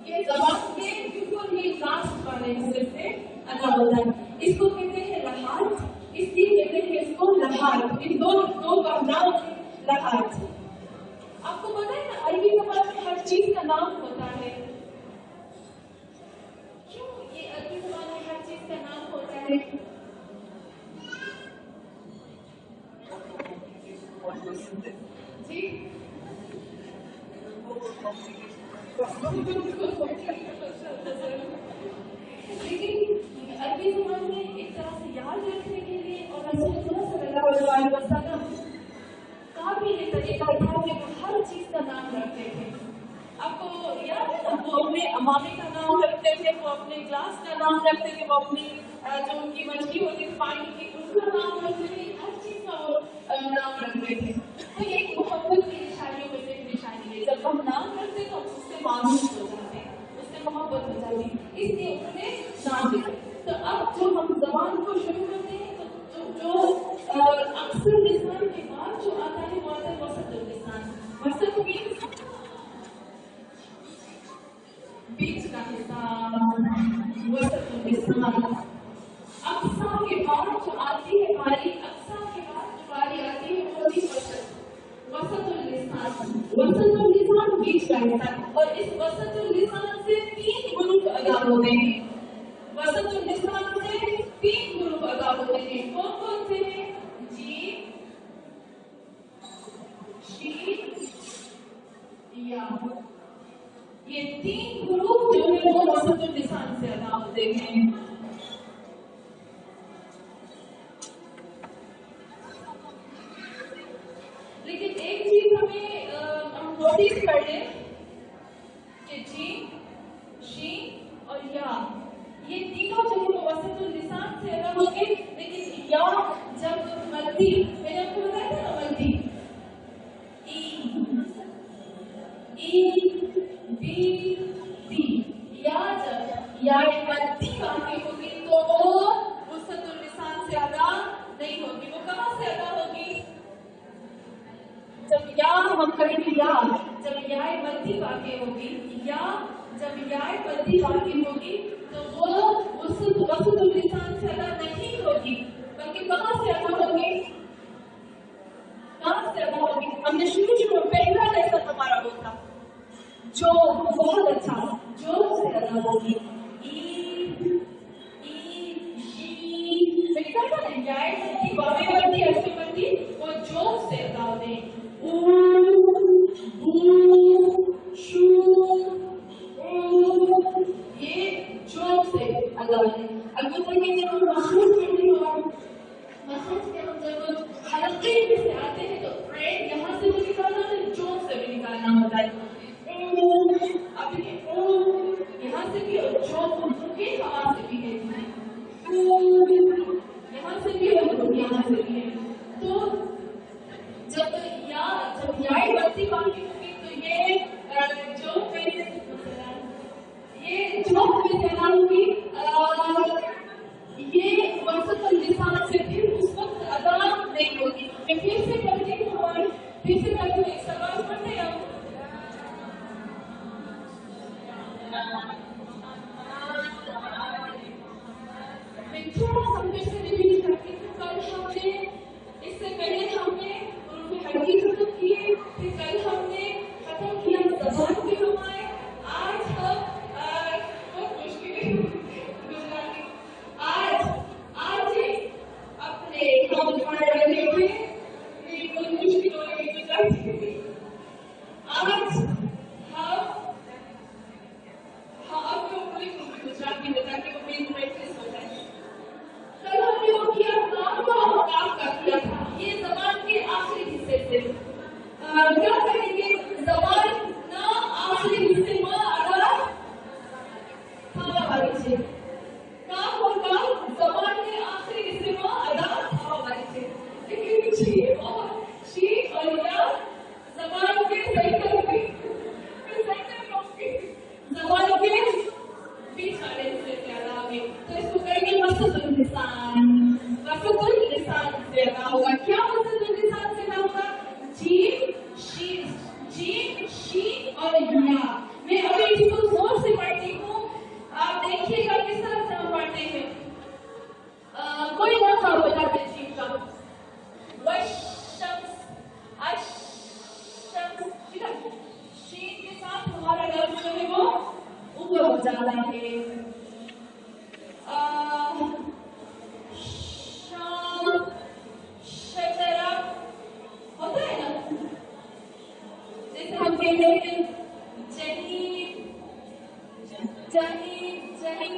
یہ زبان کے بالکل ہی لاسٹ والے حصے سے ادا ہوتا ہے. اس کو کہتے ہیں لحاظ, اس لیے کہتے ہیں اس کو لحاظ. ان دو کا نام لحاظ. آپ کو پتا ہے نا عربی زبان میں ہر چیز کا نام ہوتا ہے. کیوں یہ عربی زبان میں ہر چیز کا نام ہوتا ہے؟ جی لیکن عربی زبان میں ایک طرح سے یاد رکھنے کے لیے اور رسول اللہ صلی اللہ علیہ وسلم کا بھی یہ طریقہ تھا کہ وہ ہر چیز کا نام رکھتے تھے. آپ کو یاد ہے نا وہ اپنے امامے کا نام رکھتے تھے, وہ اپنے گلاس کا نام رکھتے تھے, وہ اپنی جو ان کی مچھلی ہوتی تھی پانی کی اس کا نام رکھتے تھے, ہر چیز کا وہ نام رکھتے تھے. تو یہ ایک محبت کی نشانیوں میں سے ایک نشانی ہے. جب ہم نام رکھتے تو اس سے معلوم ہو جاتے ہیں, اس سے محبت ہو جاتی ہے, اس لیے انہوں نے نام دیا. تو اب جو ہم زبان کو شروع کرتے ہیں تو جو اکثر لسان کے بعد جو آتا ہے وہ آتا ہے وسط اللسان. وسط مینس بیچ کا حصہ, وسط اللسان. اقصا کے بعد جو آتی ہے باری, اقصا کے بعد جو باری آتی ہے وہ بھی وسط اللسان. وسط اللسان بیچ کا حصہ, اور اس وسط اللسان سے 3 حروف ادا ہوتے ہیں. وسط اللسان سے 3 حروف ادا ہوتے ہیں. کون کون سے ہیں؟ جیم, شین, یا. یہ 3 حروف جو ہے وہ وسط اللسان سے ادا ہوتے ہیں. لیکن ایک چیز ہم نوٹس کر لیں کہ جیم, شین اور یا یہ تینوں جو ہے وہ وسط اللسان سے ادا ہوں گے. لیکن یا جب مدی, میں نے آپ کو بتایا تھا نا مدی, ای بی ڈی, یا جب یا مدی واقع ہوگی تو وہ وسط اللسان سے ادا نہیں ہوگی. وہ کہاں سے ادا ہوگی؟ جب یا ہم کہیں گے یا, جب یا مدی واقع ہوگی, یا جب یا مدی واقع ہوگی تو وہ وسط اللسان سے ادا نہیں ہوگی, بلکہ کہاں سے ادا ہوگی؟ کہاں سے ادا ہوگی؟ ہم نے شروع پہلا لیسن ہمارا وہ تھا جو بہت اچھا, جو سے ادا ہوگی. وہ جو سے ادا ہوتے ہیں. یہ جو سے ادا ہوتے ہیں. البتہ کہ جب ہم مخرج کرتے ہیں اور مخرج کے ہم جب حلقے میں سے آتے ہیں تو ریڈ یہاں سے بھی نکالنا ہوتا ہے, جو سے بھی نکالنا ہوتا ہے. اب یہاں سے بھی اور جو کے ہوا سے بھی ہے, یہاں سے بھی اور یہاں سے بھی ہے. تو جب یا بڑھتی باقی ہوگی تو یہ جو ادا ہوگی, یہ وسط اللسان سے پھر اس وقت ادا نہیں ہوگی. میں پھر سے کرتی ہوں اور پھر سے کرتی ہوں. ایک سوال پڑھتے ہیں آپ. میں تھوڑا سا پھر سے ریپیٹ کرتی ہوں. کل ہم نے اس سے پہلے ہم نے حروف حلقی ختم کیے, پھر کل ہم نے ختم کیا زبان کے ہمارے. آج ہم بہت مشکل گزراتی, آج اپنے ہم پڑھ رہے تھے, بہت مشکل ہو رہی گزراتی. آج ہم آپ کو پوری گزراتی میں تاکہ وہ میری پریکٹس ہو جائے. کل ہم نے وہ کیا کام کو کام کا کیا تھا. یہ زبان کے آخری حصے سے کیا کہیں گے؟ زبان نہ آخری حصے میں ادا تھا والی سے, کام اور کام زبان کے آخری حصے میں ادا تھا والی سے. لیکن جی اور شی اور یا زبان کے سینٹر میں زبان کے بیچ والے حصے سے ادا ہوگی. تو اس کو کہیں گے وسط اللسان. وسط اللسان سے ادا ہوگا. کیا وسط اللسان سے ادا ہوگا؟ جیم, شین कहते हैं जहीन जहीन जहीन।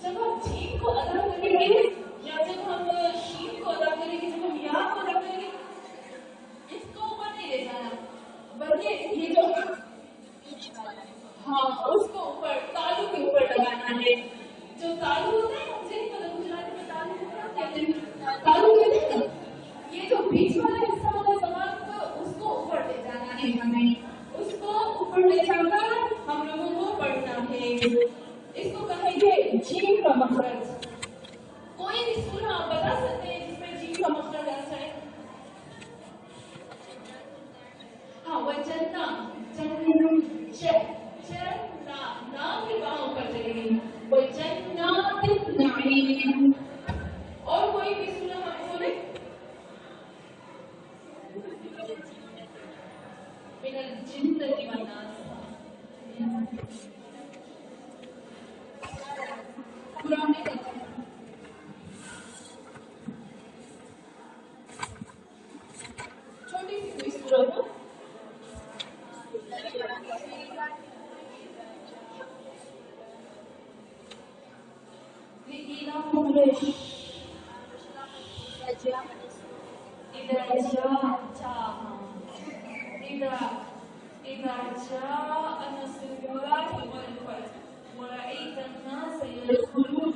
जब हम जीन को अदा करेंगे या जब हम शीन को अदा करेंगे, जब हम या को अदा करेंगे, इसको ऊपर नहीं ले जाना, बल्कि ये जो हाँ उसको ऊपर तालू के ऊपर लगाना है। जो तालू होता है मुझे नहीं पता गुजराती में तालू को क्या कहते हैं, तालू कहते हैं ना, ये जो बीच वाला हिस्सा होता है जबान का, उसको ऊपर ले जाना है हमें, उसको ऊपर ले जाकर हम लोगों को पढ़ना है। इसको कहेंगे जीम का मखरज। कोई भी सूरा आप बता सकते हैं जिसमें जीम का मखरज ऐसा है? हाँ वजन्ना जन्ना नाम के वहां ऊपर चलेगी वजन्नातिन नाईम। और कोई भी सूरा हम बोले मिनल जिन्नति वन्नास। पुराने छोटी सी कोई सूरा हो إذا جاء نصر الله والفتح ورأيت الناس يدخلون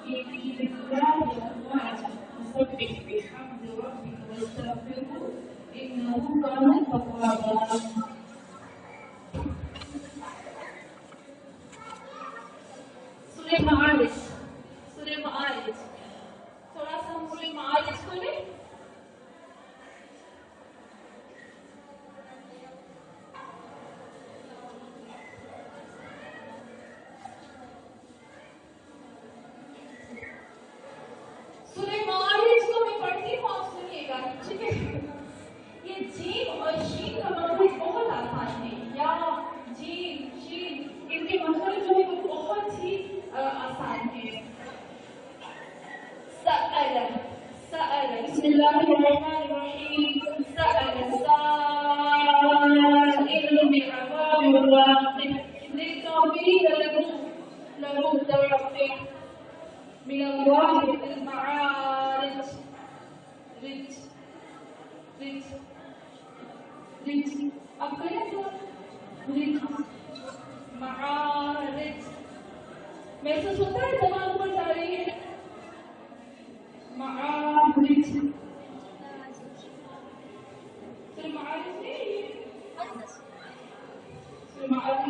في دين الله أفواجا فسبح بحمد ربك واستغفره إنه كان توابا. سورة معارج. سورة معارج थोड़ा सा हम सूरह मारिज खोलें. सूरह मारिज को मैं पढ़ती हूँ, आप सुनिएगा, ठीक है? ये जीम और शीन का मखरज बहुत आसान है. या जीम शीन इनके मखरज जो है वो बहुत ही आसान है. بسم الله الرحمن الرحيم. سأل سائل بعذاب واقع للكافرين له توقع من الله المعارج. رج رج رج अब करें तो रज معارج महसूस होता है जबान ऊपर जा रही है. معارج سورة معارج ايه؟ سورة معارج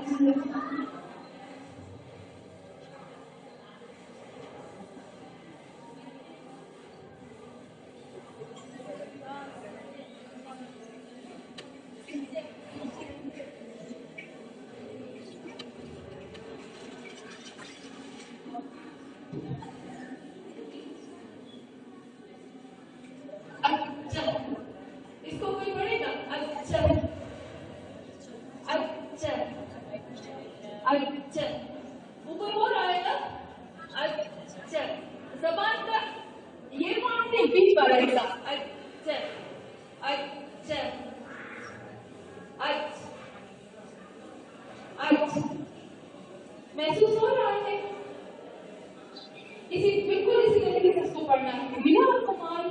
इसको कोई पढ़ेगा? अच्छा अच्छा अच्छा ऊपर बोल आएगा. अच्छा जबान का ये पार्ट नहीं, बीच वाला हिस्सा. अच्छा अच्छा अच्छा अच्छा महसूस हो रहा है? इसी बिल्कुल इसी तरीके से इसको पढ़ना है बिना कमाल.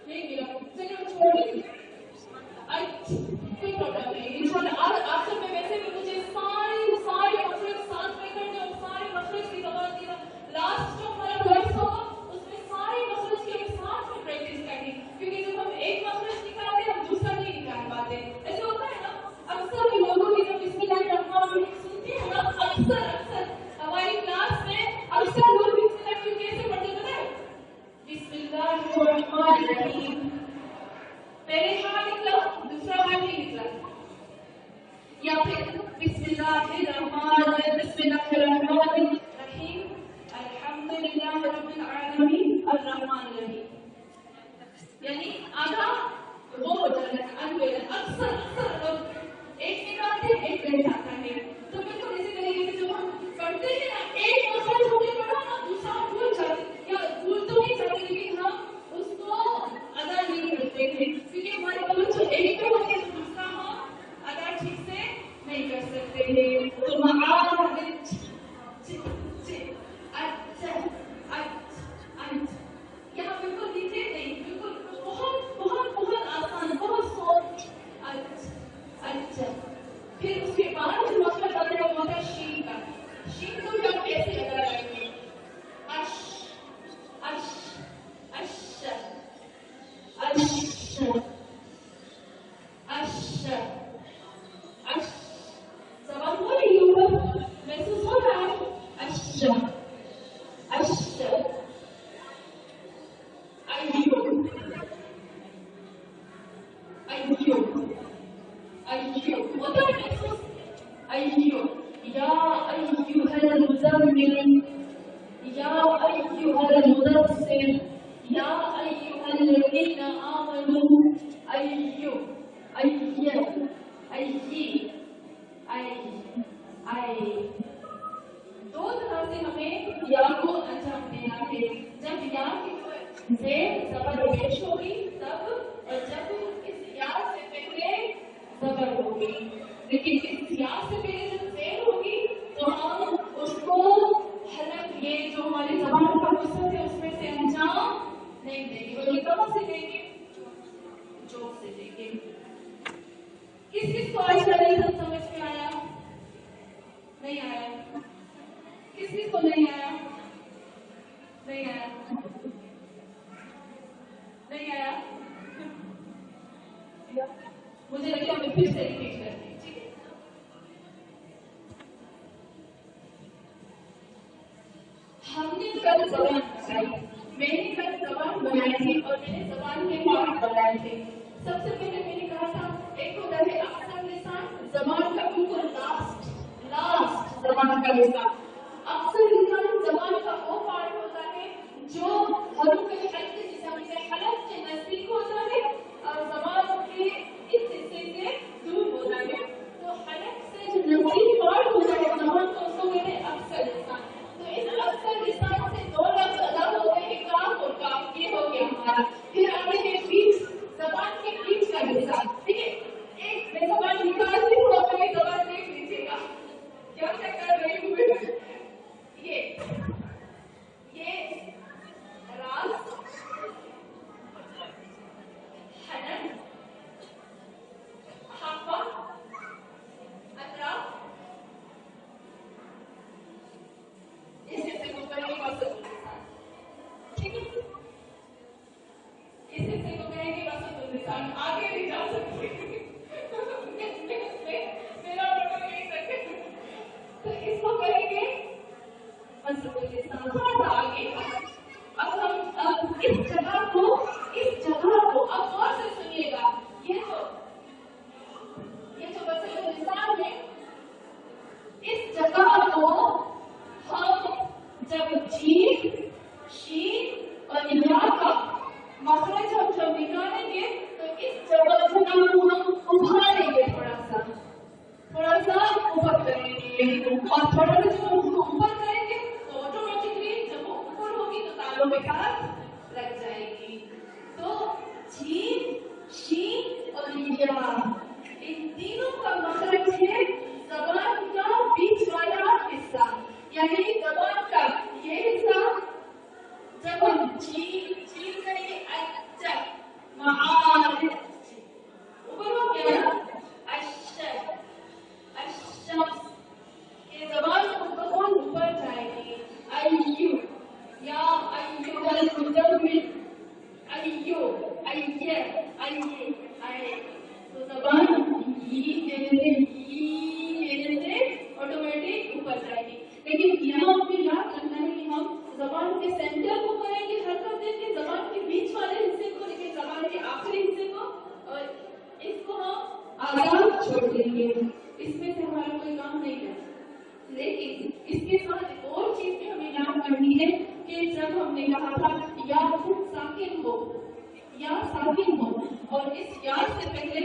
नहीं मिला, चलिए हम छोड़ देंगे. अक्सर लोग एक निकालते एक रह जाता है। तो बिल्कुल इसी तरीके से जब हम पढ़ते हैं ना, एक मसला जो हमने पढ़ा ना दूसरा भूल जाते, या भूल तो नहीं जाते लेकिन हम उसको अदा नहीं करते थे, क्योंकि हमारे कलम जो एक पे होते हैं दूसरा हम अदा ठीक से नहीं कर सकते थे। तो यहाँ बिल्कुल नीचे नहीं, बिल्कुल बहुत बहुत बहुत आसान, बहुत सोच। अच्छा, फिर उसके बाद जो मसला आता है वो होता है शीन का। शीन को भी आप कैसे अदा करेंगे? अश अश अश अश अश अश। जबान हो रही है ऊपर, महसूस हो रहा है? अश अश अय्यो अय्यो अय्यो, होता है महसूस? अय्यो, या अय्युहल मुज़म्मिल, या अय्युहल मुदस्सिर, या अय्युहल लज़ीना आमनू। अय्यो अय्य अय्यी आई। दो तरह से हमें या को अंजाम देना है। जब या की ज़ेर ज़बर पेश होगी तब, और जब इस या से पहले ज़बर होगी। लेकिन इस या से पहले जब ज़ेर होगी तो हम उसको हलक, ये जो हमारी ज़बान का मकसद है उसमें से अंजाम नहीं देंगे, बल्कि कहाँ से देंगे? जोक से देंगे। किस को आज का रीज़न समझ में आया? नहीं आया? किस को नहीं आया? नहीं आया? नहीं आया? मुझे लगता है मैं फिर से रिपीट करती हूँ, ठीक है? हमने कल ज़बान बनाई, मैंने कल ज़बान बनाई थी और मैंने ज़बान के पार्ट बनाए थे। सबसे पहले मैंने कहा था एक होता है अक्सर लिसान, ज़बान का बिल्कुल लास्ट ज़बान का हिस्सा। अक्सर लिसान ज़बान का वो पार्ट होता है जो हरूफ के हल्के जिसे हम इसे हलक के नजदीक होता है और ज़बान के इस हिस्से से दूर होता है। तो हलक से जो नजदीक पार्ट होता है ज़बान को, उसको कहते हैं अक्सर लिसान। तो इस अक्सर लिसान से दो लफ्ज़ अदा होते हैं, काफ और काफ। ये हो गया हमारा। फिर आगे है बीच, ज़बान के बीच का हिस्सा, ठीक है? एक मैं ज़बान निकालती हूँ और मेरी ज़बान देख लीजिएगा क्या क्या कर रही हूँ मैं। ये रास, हनन, हाफा, अतराफ, इस हिस्से को करेंगे वसत लिसान, ठीक है? इस हिस्से को करेंगे वसत लिसान। आगे भी जा सकते हैं मेरा मतलब नहीं सकते। तो इसको करेंगे वसत लिसान। थोड़ा सा आगे अब हम इस जगह को अब गौर से सुनिएगा। ये जो वसत लिसान है, इस जगह को हम जब जीम, शीन और या का मखरज हम जब निकालेंगे तो इस जगह को हम उभारेंगे, थोड़ा सा ऊपर करेंगे, और थोड़ा सा जब हम उसको ऊपर करेंगे तो ऑटोमेटिकली जब वो ऊपर होगी तो तालों के साथ लग जाएगी। तो जीम, शीन और या, इन तीनों का मखरज है ज़बान का बीच वाला हिस्सा, यानी ज़बान का ये हिस्सा जब हम जीम करेंगे अच्छा महार ऊपर हो गया ना, ये ज़बान बहुत ऊपर जाएगी। अय्यू, या अय्युहल मुज़म्मिल, अय्यो अय्य अय्ये अय। तो ज़बान ये कहने से ऑटोमेटिक ऊपर जाएगी। लेकिन यहाँ पे याद रखना है कि हम ज़बान के सेंटर को करेंगे हरकत देंगे, ज़बान के बीच वाले हिस्से को, लेकिन ज़बान के आखिरी हिस्से को, और इसको हम आजाद छोड़ देंगे। इसमें से हमारा कोई काम नहीं है। लेकिन इसके साथ एक और चीज भी हमें याद करनी है कि जब हमने कहा था या साकिन हो, और इस या से पहले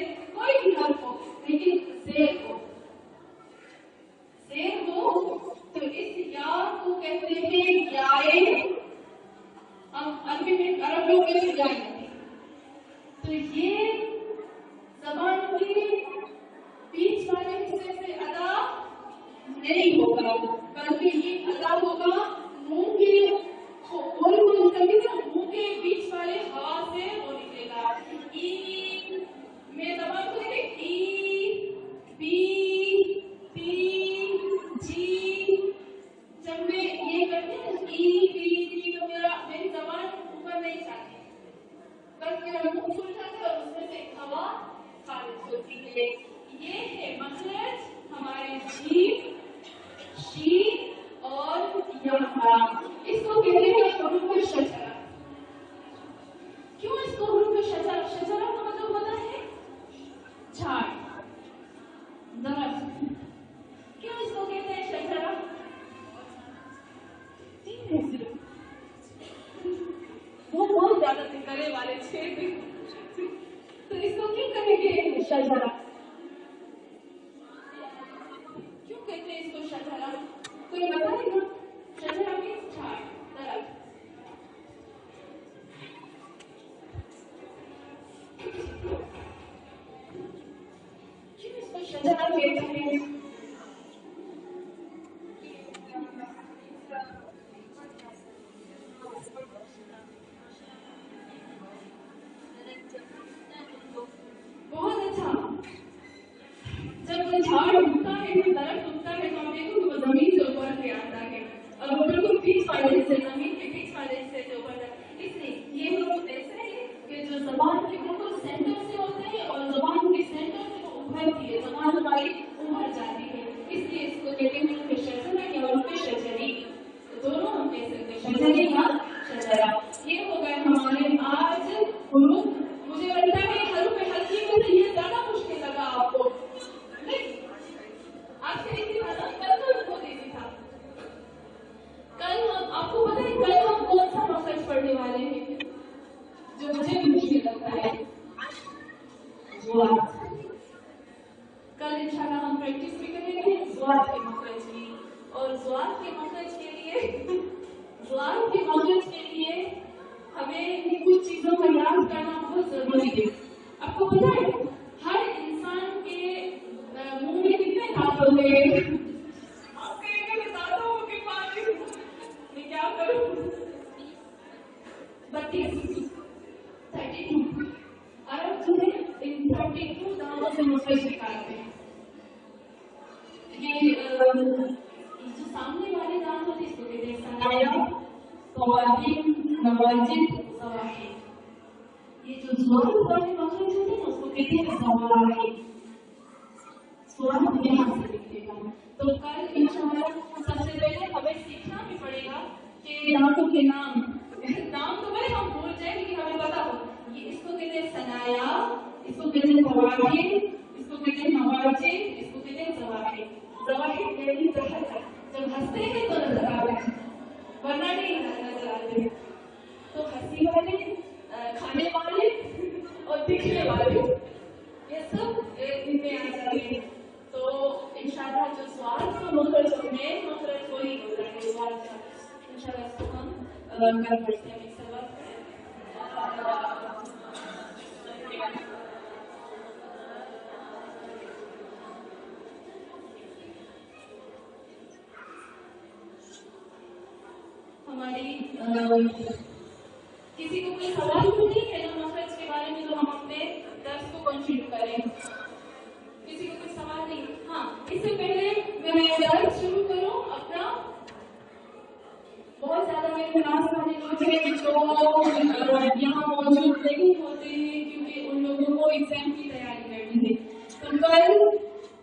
ये ज़बान के बीच वाले हिस्से से अदा नहीं होगा, बल्कि ये अदा होगा मुंह के गोल गोल निकलेगी ना, मुंह के बीच वाले हवा से वो निकलेगा। ई मैं ज़बान को देखें, ई बी टी जी। जब मैं ये करती हूँ ई बी टी, तो मेरी ज़बान ऊपर नहीं जाती, बल्कि मेरा मुंह खुल जाता है और उसमें से हवा खारिज होती है। ये है मखरज हमारे जीभ, शीन और यहाँ। इसको कहते हैं हुरूफ शजरा। क्यों इसको हुरूफ शजरा? शजरा का मतलब होता है झाड़, दरख्त। क्यों इसको कहते हैं शजरा? वो बहुत ज्यादा करे वाले थे, तो इसको क्यों कहेंगे शजरा? क्यों कहते हैं इसको शजरा? कोई बताएगा? शजरा मीन्स झाड़, दरख्त। क्यों इसको शजरा कहते हैं? बहुत अच्छा। जब वो झाड़ उगता है, दरख्त उगता है, तो आप देखो कि वो जमीन से ऊपर से आता है और वो बिल्कुल बीच वाले हिस्से, जमीन के बीच वाले हिस्से से ऊपर जाता है। इसलिए ये लोग ऐसे हैं कि जो ज़बान के बिल्कुल सेंटर से होते हैं और ज़बान के सेंटर से वो उभरती है, ज़बान हमारी उभर जाती है। इसलिए इसको कहते हैं कि शजरा या उनके शजरी, दोनों हम कह सकते हैं, शजरी या शजरा। ये हो गए हमारे आज हुरूफ। मुझे लगता है हरूफ हल्की में से ये ज्यादा मुश्किल लगा आपको, नहीं? आज का इसी था ना, कल तो बहुत इजी था। कल हम, आपको पता है कल हम कौन सा मखरज पढ़ने वाले हैं जो मुझे भी मुश्किल लगता है? ज़्वाद। कल इंशाल्लाह हम प्रैक्टिस भी करेंगे ज़्वाद के मखरज की, और ज़्वाद के मखरज के लिए ज़्वाद के मखरज के लिए हमें कुछ चीजों का याद करना बहुत जरूरी है। आपको पता है हर इंसान के मुंह में कितने दांत होते हैं? आपके दांतों के पास मैं क्या करूं? 32, 32। अरब जो है इन 32 दांतों से मखरज निकालते हैं। ये जो सामने वाले दांत होते हैं इसको कहते हैं सनाया, कवातीम, नवाजिब, ज़वाहिर। ये जो ज़्वाद वाले मखरज होते हैं उसको कहते हैं ज़वाहिर। स्वाद यहाँ से निकलेगा। तो कल इंशाल्लाह सबसे पहले हमें सीखना भी पड़ेगा कि दांतों के नाम तो भले हम भूल जाए, लेकिन हमें पता हो ये इसको कहते हैं सनाया, इसको कहते हैं कवातीम, इसको कहते हैं नवाजिब, इसको कहते हैं ज़वाहिर। ज़वाहिर यानी दहक, जब हंसते हैं तो नजर आते हैं, वरना नहीं नजर आते। तो हंसी वाले, खाने वाले और दिखने वाले, ये सब इनमें आ जाते हैं। तो इंशाल्लाह जो स्वाद का मखरज और मेन मखरज वही होता है स्वाद का। इंशाल्लाह इसको हम कर पढ़ते हैं इस सबक में। हमारी किसी को कोई सवाल तो नहीं है ना मखरज के बारे में, तो हम अपने दर्स को कंटिन्यू करें? किसी को कोई सवाल नहीं? हाँ, इससे पहले मैं दर्स शुरू करूं अपना, बहुत ज्यादा मेरे क्लास वाले लोग हैं जो यहाँ मौजूद नहीं होते हैं क्योंकि उन लोगों को एग्जाम की तैयारी करनी है। तो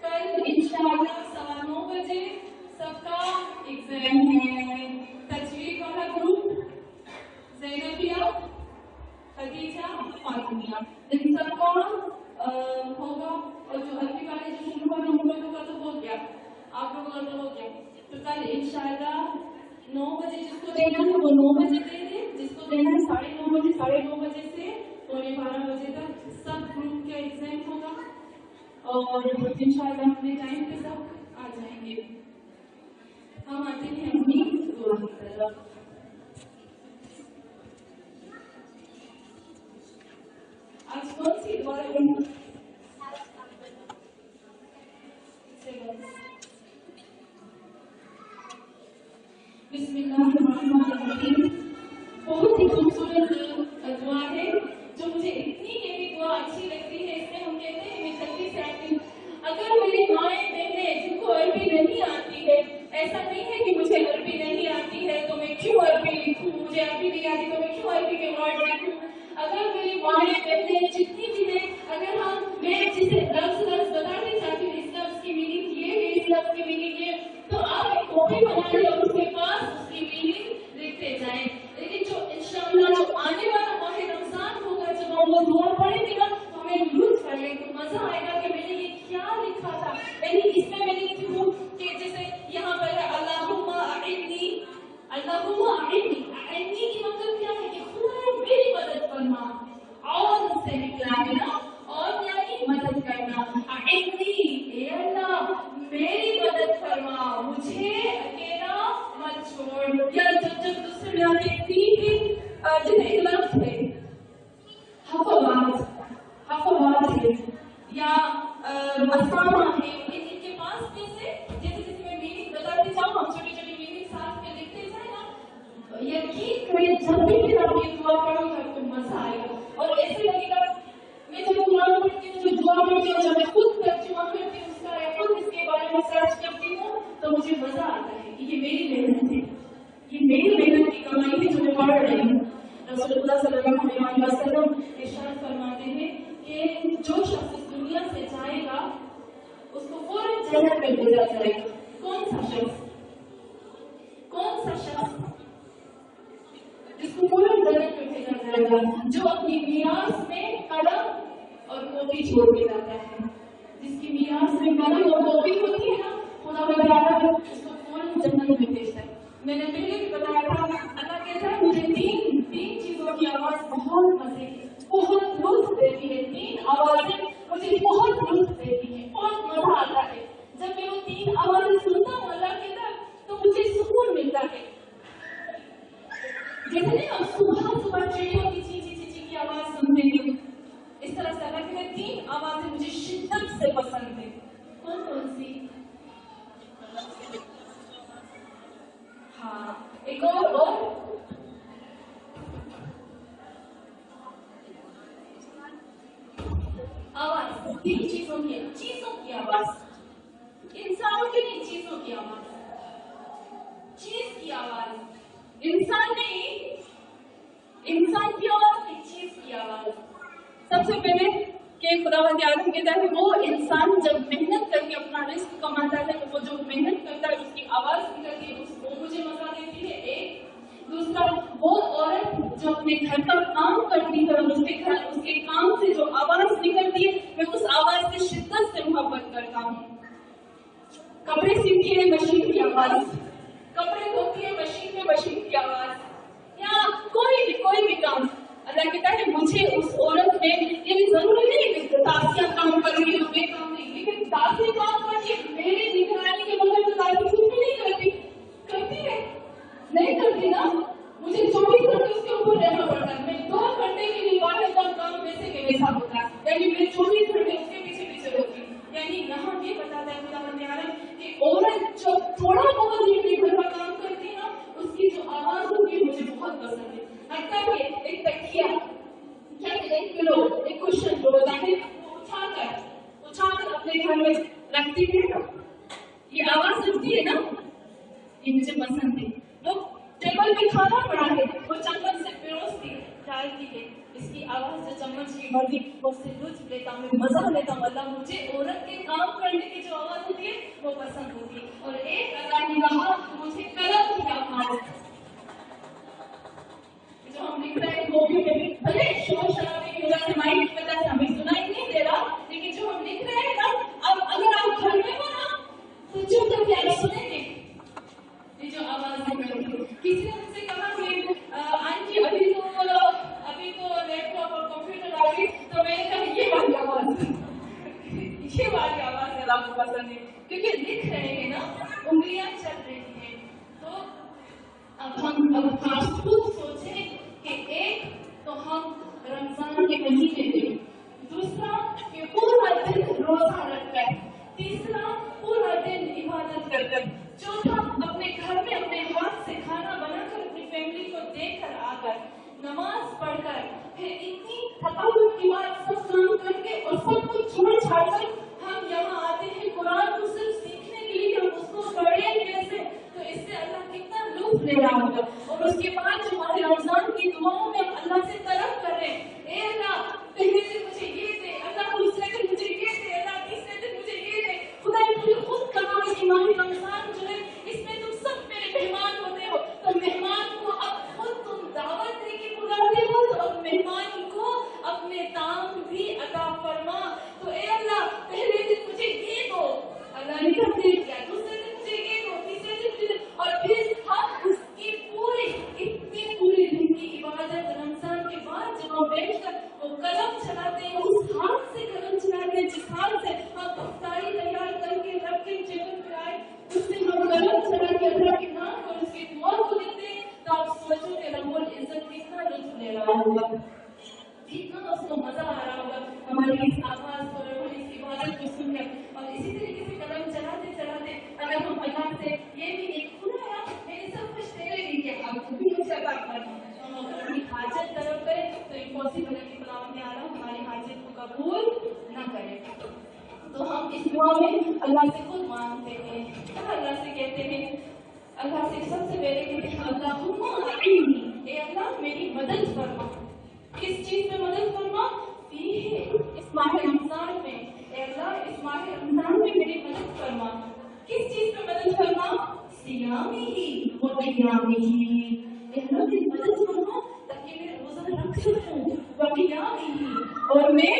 कल इंशाल्लाह 9:15 बजे सबका एग्जाम है। तजवीद वाला ग्रुप, ज़ैनबिया, खदीजा, फातिमिया, इन सबका होगा। और जो अरबी वाले जो शुरू वाले उन लोगों का तो हो गया, आप लोगों का तो हो गया। तो कल इंशाल्लाह 9 बजे जिसको देना है वो 9 बजे दे दे, जिसको देना है 9:30 बजे, 9:30 बजे से 12:15 बजे तक सब ग्रुप का एग्जाम होगा। और इंशाल्लाह अपने टाइम पे सब आ जाएंगे। हम आते हैं अपनी दुआ की तरफ। आज कौन सी बिस्मिल्लाहिर्रहमानिर्रहीम। बहुत ही खूबसूरत दुआ है जो मुझे इतनी ये भी दुआ अच्छी लगती है। इसमें हम कहते हैं मैं जल्दी से आती हूँ। अगर मेरी माएँ बहनें जिनको अरबी नहीं आती है, ऐसा नहीं है कि मुझे अरबी नहीं आती है तो मैं क्यों अरबी लिखूँ, मुझे अरबी नहीं आती तो मैं क्यों अरबी के वर्ड लिखूँ। अगर मेरी माएँ बहनें जितनी भी हैं, अगर मैं जिसे लफ्ज बताने चाहती हूँ, इस लफ्ज की मीनिंग ये है, इस लफ्ज की मीनिंग ये, तो आप एक कॉपी बना लें और उसके पास उसकी मीनिंग लिखते जाएं। लेकिन जो इंशाअल्लाह जो आने वाला माह रमजान होगा, जब हम वो दुआ पढ़ेंगे ना तो हमें लुत्फ आएगा, मजा आएगा कि मैंने ये क्या लिखा था। यानी इसमें मैं लिखती हूँ कि जैसे यहाँ पर है अल्लाहुम्मा अइन्नी, अल्लाहुम्मा अइन्नी, अइन्नी की मतलब क्या है कि खुदा मेरी मदद फरमा, और से निकला है ना, और यानी मदद करना। अइन्नी, ए अल्लाह मेरी मदद फरमा, मुझे अकेला मत छोड़। या जब दूसरे यहाँ देखती कि जिन्हें इख्लास है, हफवाज है या मसामा है, इनके पास जैसे जैसे मैं मीनिंग बताती जाऊँ, हम छोटी छोटी मीनिंग साथ में लिखते जाए ना, यकीन करें जब भी आप ये दुआ पढ़ोगे आपको मजा आएगा और ऐसे लगेगा। मैं जब कुरान पढ़ती हूँ, जो दुआ पढ़ती हूँ, जब मैं खुद तर्जुमा करती हूँ उसका या खुद इसके बारे में सर्च करती हूँ तो मुझे मजा आता है कि ये मेरी मेहनत है, ये मेरी मेहनत की कमाई है जो मैं पढ़ रही हूँ। रसूलुल्लाह सल्लल्लाहु अलैहि वसल्लम इरशाद फरमाते हैं कि जो शख्स इस दुनिया से जाएगा उसको फौरन जन्नत में भेजा जाएगा। कौन सा शख्स जिसको फौरन जन्नत में भेजा जाएगा? जो अपनी मीरास में कलम और कॉपी छोड़ के जाता है। जिसकी मीरास में कलम और कॉपी होती है ना, खुदा बताया उसको फौरन जन्नत में भेजता है। मैंने पहले भी बताया था, अल्लाह कहता है मुझे तीन चीजों की आवाज बहुत मजे की, बहुत लुत्फ देती है। तीन आवाजें मुझे बहुत लुत्फ देती है, बहुत मजा आता है। जब मैं वो तीन आवाजें सुनता हूँ अल्लाह की तरफ तो मुझे सुकून मिलता है। जैसे नहीं हम सुबह चिड़ियों की चींची की आवाज सुनते हैं, इस तरह से अल्लाह कहते हैं तीन आवाजें मुझे शिद्दत से पसंद है। कौन सी? हाँ, एक और आवाज, तीन चीजों की आवाज, इंसानों की नहीं, चीजों की आवाज, चीज की आवाज, इंसान की आवाज नहीं, चीज की आवाज। सबसे पहले कि खुदावंद आदम कहता है वो इंसान जब मेहनत करके अपना रिस्क कमाता है तो वो जो मेहनत करता है उसकी आवाज निकलती है, वो मुझे मजा देती है। एक दूसरा, वो औरत जो अपने घर का काम करती है उसके काम से जो आवाज निकलती है मैं उस आवाज से शिद्दत से मोहब्बत करता हूँ। कपड़े सीती है मशीन की आवाज, कपड़े धोती है मशीन की आवाज, या कोई भी काम अल्लाह कहता है मुझे उस औरत में, ये जरूरी नहीं कि दासियां काम कर रही है मैं काम नहीं, लेकिन दासी काम करती है मेरी निगरानी के बगैर तो दासी कुछ भी नहीं करती है, नहीं करती ना। मुझे 24 घंटे उसके ऊपर रहना पड़ता है। मैं 2 घंटे के लिए बाहर का काम वैसे के वैसा होता है, यानी मैं 24 घंटे उसके पीछे होती हूँ। यानी यहाँ ये बताता है खुदावंद आलम कि औरत जो थोड़ा बहुत भी घर का काम करती है ना उसकी जो आवाज होती है मुझे बहुत पसंद है। हत्ता कि एक तकिया क्या एक पिलो एक कुशन जो होता है उठाकर अपने घर में रखती है, ये आवाज सुनती है ना, ये मुझे पसंद है। वो टेबल पे खाना पड़ा है वो चम्मच से पिरोसती है, डालती है, इसकी आवाज जो चम्मच की बढ़ती वो से लुत्फ लेता हूँ, मजा लेता हूँ। अल्लाह मुझे औरत के काम करने की जो आवाज होती है वो पसंद होती है। और एक अल्लाह ने कहा मुझे कलम की आवाज, जो हम लिख रहे हैं वो भी भले शोर शराबे की वजह से माइक की वजह से हमें सुनाई नहीं दे रहा, लेकिन जो हम लिख रहे हैं ना, अब अगर आप घर में हो ना तो चुप करके आप सुनेंगे ये जो आवाज निकलती है। किसी ने मुझसे कहा कि आंटी अभी तो लैपटॉप और कंप्यूटर आ गई, तो मैंने कहा ये वाली आवाज अल्लाह को पसंद है क्योंकि लिख रहे हैं ना, उंगलियां चल रही हैं। तो अब आप खुद सोचें कि एक तो हम रमजान के महीने में, दूसरा और सब कुछ छोड़ छाड़ कर हम यहाँ आते हैं कुरान को सिर्फ सीखने के लिए, हम उसको पढ़ें कैसे, तो इससे अल्लाह कितना लुत्फ ले रहा होगा। और उसके बाद जो हमारे रमजान की दुआओं में हम अल्लाह से तलब कर रहे हैं, ए अल्लाह पहले दिन मुझे ये दे, अल्लाह दूसरे दिन मुझे ये दे, अल्लाह तीसरे दिन मुझे ये दे। खुदा तुमने खुद कहा है कि माह रमजान जो है इसमें तुम सब मेरे मेहमान होते हो, तो मेहमान को अब खुद तुम दावत दे के बुलाते हो, तो अब मेहमान को अपने ताम भी अता फरमा। तो ए अल्लाह पहले दिन मुझे ये दो, अल्लाह ने कहा दे दिया, दूसरे दिन मुझे ये दो, तीसरे दिन मुझे, और फिर हम उसकी पूरी इतने पूरे दिन की इबादत रमजान के बाद जब हम बैठकर वो कलम चलाते हैं, उस हाथ से कलम चलाते हैं जिस हाथ से हम अफ्तारी तैयार करके रब के टेबल पे आए, उससे हम कलम चला के अल्लाह के नाम और उसकी दुआ को देते हैं, तो आप सोचो कि रब्बुल इज्जत कितना लुत्फ ले रहा होगा, कितना उसको मजा आ रहा होगा हमारी इस आवाज और हमारी इस इबादत को सुनकर। और इसी तरीके से कलम चलाते चलाते अगर हम अल्लाह से ये भी एक खुदा मैंने सब कुछ तेरे लिए किया, आपको भी कुछ अता करना, हम अगर अपनी हाजत तलब करें तो इम्पॉसिबल है कि खुदा ने आला हमारी हाजत को कबूल न करे। तो हम इस दुआ में अल्लाह से खुद मांगते हैं, अल्लाह से कहते हैं, अल्लाह से सबसे पहले कहते हैं अल्लाहुम्मा अईनी, ए अल्लाह मेरी मदद फरमा। किस चीज में मदद फरमा? फीही, इस माह रमजान में, ए अल्लाह इस माह रमजान में मेरी मदद फरमा। किस चीज में मदद फरमा? सियामिही व क़ियामिही, ए अल्लाह मेरी मदद फरमा ताकि मैं रोजा रख सकूं, व क़ियामिही, और मैं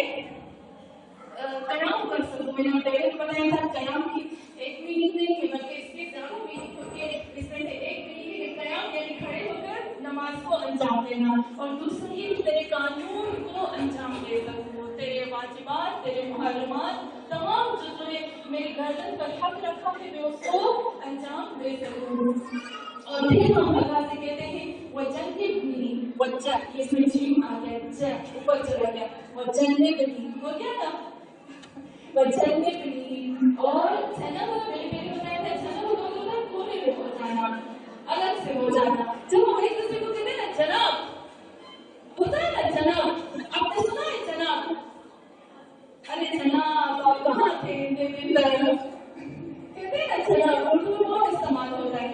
कयाम कर सकूं। मैंने पहले बताया था कयाम की एक मीनिंग नहीं है बल्कि इसकी ज्यादा मीनिंग होती है। इसमें से एक मीनिंग है कयाम यानी खड़े होकर नमाज को अंजाम देना, और दूसरी ये तेरे कानून को अंजाम दे सकूं, तेरे वाजिबात, तेरे मुहर्रमात, तमाम जो तूने मेरी गर्दन पर हक रखा है मैं उसको अंजाम दे सकूं। और फिर हम अल्लाह से कहते हैं वजन्निबनी, वज्जा ये इसमें जीम आ गया, ज ऊपर चला गया, वजन्निबनी हो गया ना, वजन्निबनी। और जना वाला मैंने पहले बताया था, जना वाला होता है कोने में हो जाना, अलग से हो जाना। जब हम एक दूसरे को कहते हैं ना जनाब, होता है ना जनाब, आपने सुना है जनाब, अरे जनाब आप कहाँ थे, कहते हैं ना जनाब, उर्दू में बहुत इस्तेमाल होता है,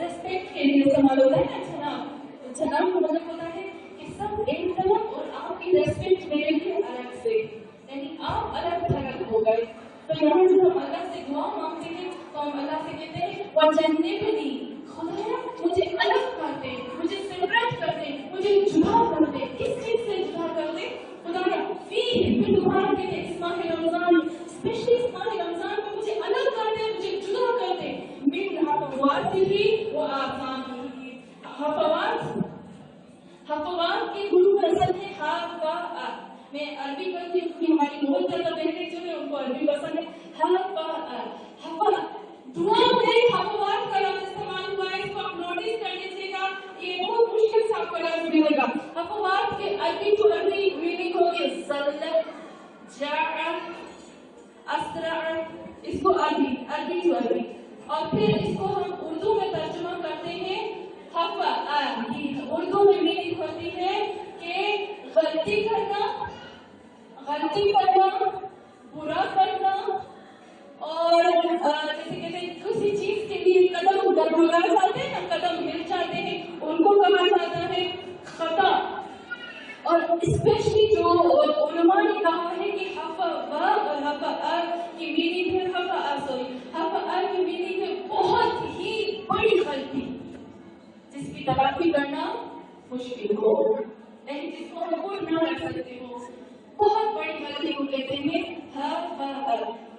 रेस्पेक्ट के लिए इस्तेमाल होता है ना जनाब। तो जनाब का मतलब होता है कि सब एक तरफ और आपकी रेस्पेक्ट मेरे लिए अलग से, यानी आप अलग थलग हो गए। तो यहाँ जब हम अल्लाह से दुआ मांगते हैं तो हम अल्लाह से कहते हैं वजन्निबनी, खुदाया मुझे अलग कर दे, मुझे सेपरेट कर दे, मुझे जुदा कर दे। किस चीज से जुदा कर दे? खुदाया फिर दोबारा कहते हैं इस माह रमजान, स्पेशली इस माह रमजान में मुझे अलग कर दे, मुझे जुदा कर दे। मिन हफ़वातिही व आसामिही, हफ़वात की गुरु असल है हाफा। मैं अरबी पढ़ती हूँ क्योंकि हमारी बहुत ज्यादा बहनें जो है उनको अरबी पसंद है। हफ़वा दुआ में हफ़वात का लफ्ज़ इस्तेमाल हुआ है, इसको आप नोटिस कर लीजिएगा, ये बहुत मुश्किल से आपको लफ्ज़ मिलेगा। हफ़वात के अरबी टू अरबी मीनिंग होगी ज़ल्लत, जाअ, अस्रा, इसको अरबी टू अरबी। और फिर इसको हम उर्दू में तर्जुमा करते हैं हफ़ा। उर्दू में मीनिंग होती है कि गलती करना, बुरा करना, और जैसे कहते हैं किसी चीज के लिए कदम डगमगा जाते हैं ना, कदम हिल जाते हैं, उनको कहा जाता है खता। और स्पेशली जो उलमा ने कहा है कि हफ़ा और हफ़ा की मीनिंग है हफ़ा की मीनिंग है बहुत ही बड़ी गलती जिसकी तलाफी करना मुश्किल हो, यानी जिसको हम भूल ना रख सकते हो, बहुत बड़ी गलती को कहते हैं हफ़ा।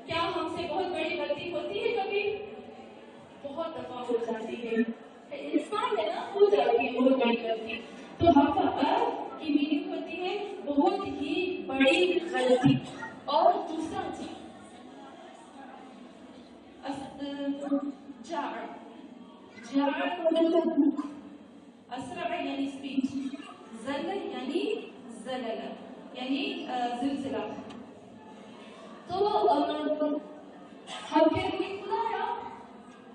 क्या हमसे बहुत बड़ी गलती होती है? कभी बहुत दफा हो जाती है, इंसान है ना, हो जाती है बहुत बड़ी गलती। तो हफ़ा की मीनिंग होती है बहुत ही बड़ी गलती। और दूसरा चीज असरा यानी स्पीच, ज़ल यानी ज़लल यानी जिलजिला। तो हम कहते हैं खुदाया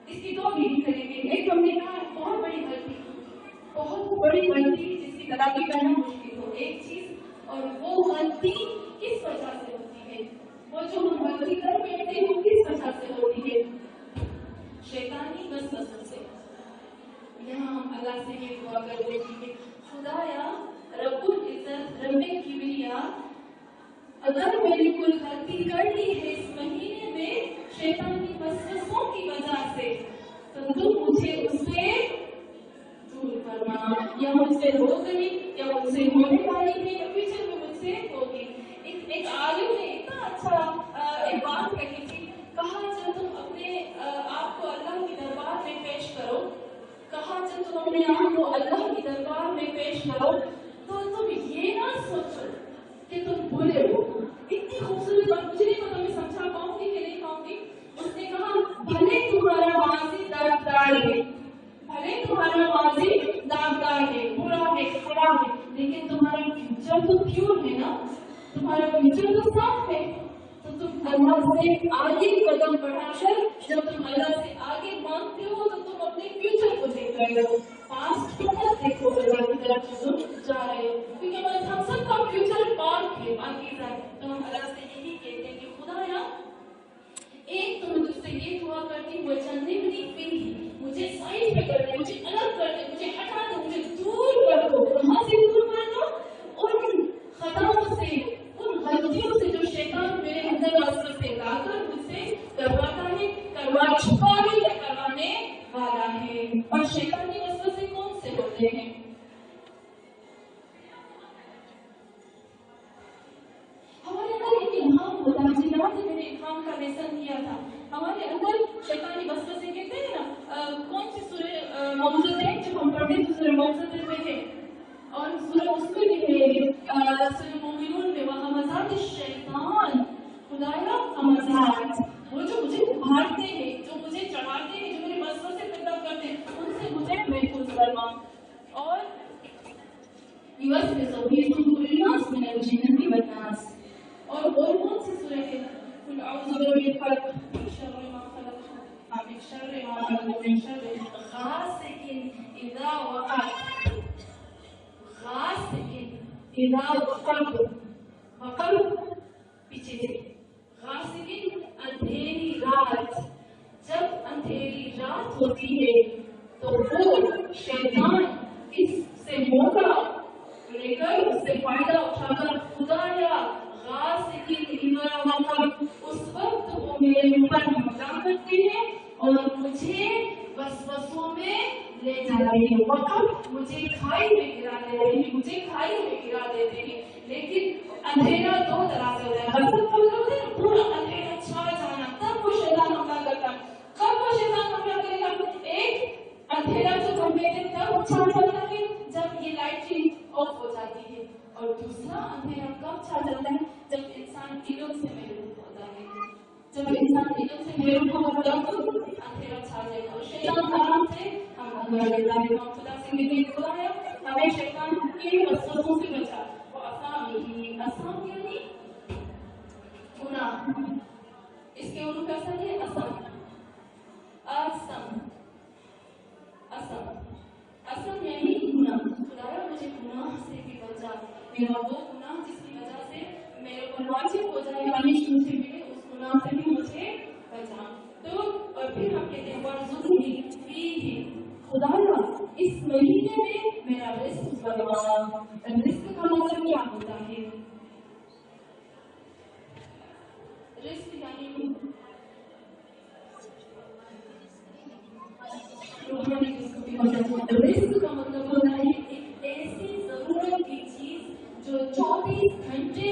इसकी दो मीनिंग करेंगे। एक हमने कहा बहुत बड़ी गलती जिसकी तलाफी करना मुश्किल हो, एक चीज, और वो गलती किस वजह से होती है, آج جب تم اپنے آپ کو اللہ کی دربار میں پیش کرو تو تم یہ نہ سوچو کہ تم برے ہو. اتنی خوبصورت بات, مجھے نہیں پتا میں سمجھا پاؤں گی کہ نہیں پاؤں گی. اس نے کہا بھلے تمہارا ماضی داغدار ہے, بھلے تمہارا ماضی داغدار ہے, برا ہے, خراب ہے, لیکن تمہارا فیوچر تو پیور ہے نا, تمہارا فیوچر تو صاف ہے. تو تم اللہ سے آگے قدم بڑھا کر جب تم اللہ سے آگے مانگتے ہو تو تم اپنے فیوچر کو دیکھ رہے ہو, پاسٹ کو مت دیکھو اللہ کی طرف تم جا رہے ہو. کیونکہ ہم سب کا فیوچر پاک ہے, پاکیزہ ہے. تو ہم اللہ سے یہی کہتے ہیں کہ خدایا ایک تو میں تجھ سے یہ دعا کرتی ہوں, وہ چندے میں نہیں پی, مجھے سائڈ پہ کر دے, مجھے الگ کر دے, مجھے ہٹا دو, مجھے دور کر دو, کہاں سے دور کر دو, ان خطاؤں سے, ان غلطیوں سے جو شیطان میرے اندر وسوسے لا کر مجھ سے کرواتا ہے, کروا چکا ہے یا کروانے والا ہے. اور شیطانی وسوسے کون سے ہوتے ہیں؟ ہمارے اندر ایک الہام ہوتا ہے, مجھے یاد ہے میں نے الہام کا لیسن کیا تھا. ہمارے اندر شیطانی وسوسے کہتے ہیں نا, کون سی سورہ موعظہ ہے جو ہم پڑھتے ہیں, سورہ موعظہ میں ہے, اور سورہ اس میں بھی ہے, سورہ مومنون میں, وہمزات الشیطان, خدایا ہمزات, وہ جو مجھے ابھارتے ہیں, جو مجھے چڑھاتے ہیں, جو میرے وسوسے پیدا کرتے ہیں, ان سے مجھے محفوظ فرما. اور یوسوس فی صدور الناس من الجنۃ والناس. اور کون سی سورہ ہے؟ قل اعوذ برب الفلق من شر ما خلق, من شر ما خلق, من شر غاسق اذا وقب, غاسق اذا وقب, وقب پیچھے سے, غاسق اندھیری رات, جب اندھیری رات ہوتی ہے تو وہ شیطان اس سے موقع لے کر, اس سے فائدہ اٹھا کر خدایا غاسق اذا وقب, اس وقت وہ میرے اوپر حملہ کرتے ہیں اور مجھے وسوسوں میں لے جا رہے ہیں. وقت مجھے کھائی میں گرا دے رہے ہیں, مجھے کھائی میں گرا دیتے ہیں. لیکن اندھیرا دو طرح سے ہوتا ہے, غفلت کا مطلب ہے پورا اندھیرا چھا جانا, تب وہ شیطان حملہ کرتا ہے. کب وہ شیطان حملہ کرے گا؟ ایک اندھیرا جو ہم کہتے ہیں تب چھا جاتا ہے جب یہ لائٹ آف ہو جاتی ہے, اور دوسرا اندھیرا کب چھا جاتا ہے جب انسان علم سے محروم ہوتا ہے. جب انسان علم سے محروم ہوگا تب اندھیرا چھا جائے گا اور شیطان آرام سے ہم لیتا ہے. ہم خدا سے کہتے ہیں خدایا ہمیں شیطان کے وسوسوں سے بچا. وہ آسان آسان یعنی گناہ, اس کے اردو کا اثر ہے اسم, اسم, اسم, اسم یعنی گناہ. خدایا مجھے گناہ سے بھی بچا, میرا وہ گناہ جس کی وجہ سے میرے کو واجب ہو جائے پنش مجھے ملے, اس گناہ سے بھی مجھے بچا. تو اور پھر ہم کہتے ہیں ورزقنی فیہ, خدایا اس مہینے میں میرا رزق بڑھا. رزق کا مطلب کیا ہوتا ہے؟ رزق یعنی روحانی رزق بھی ہوتا ہے. رزق کا مطلب ہوتا ہے ایک ایسی ضرورت کی چیز جو 24 گھنٹے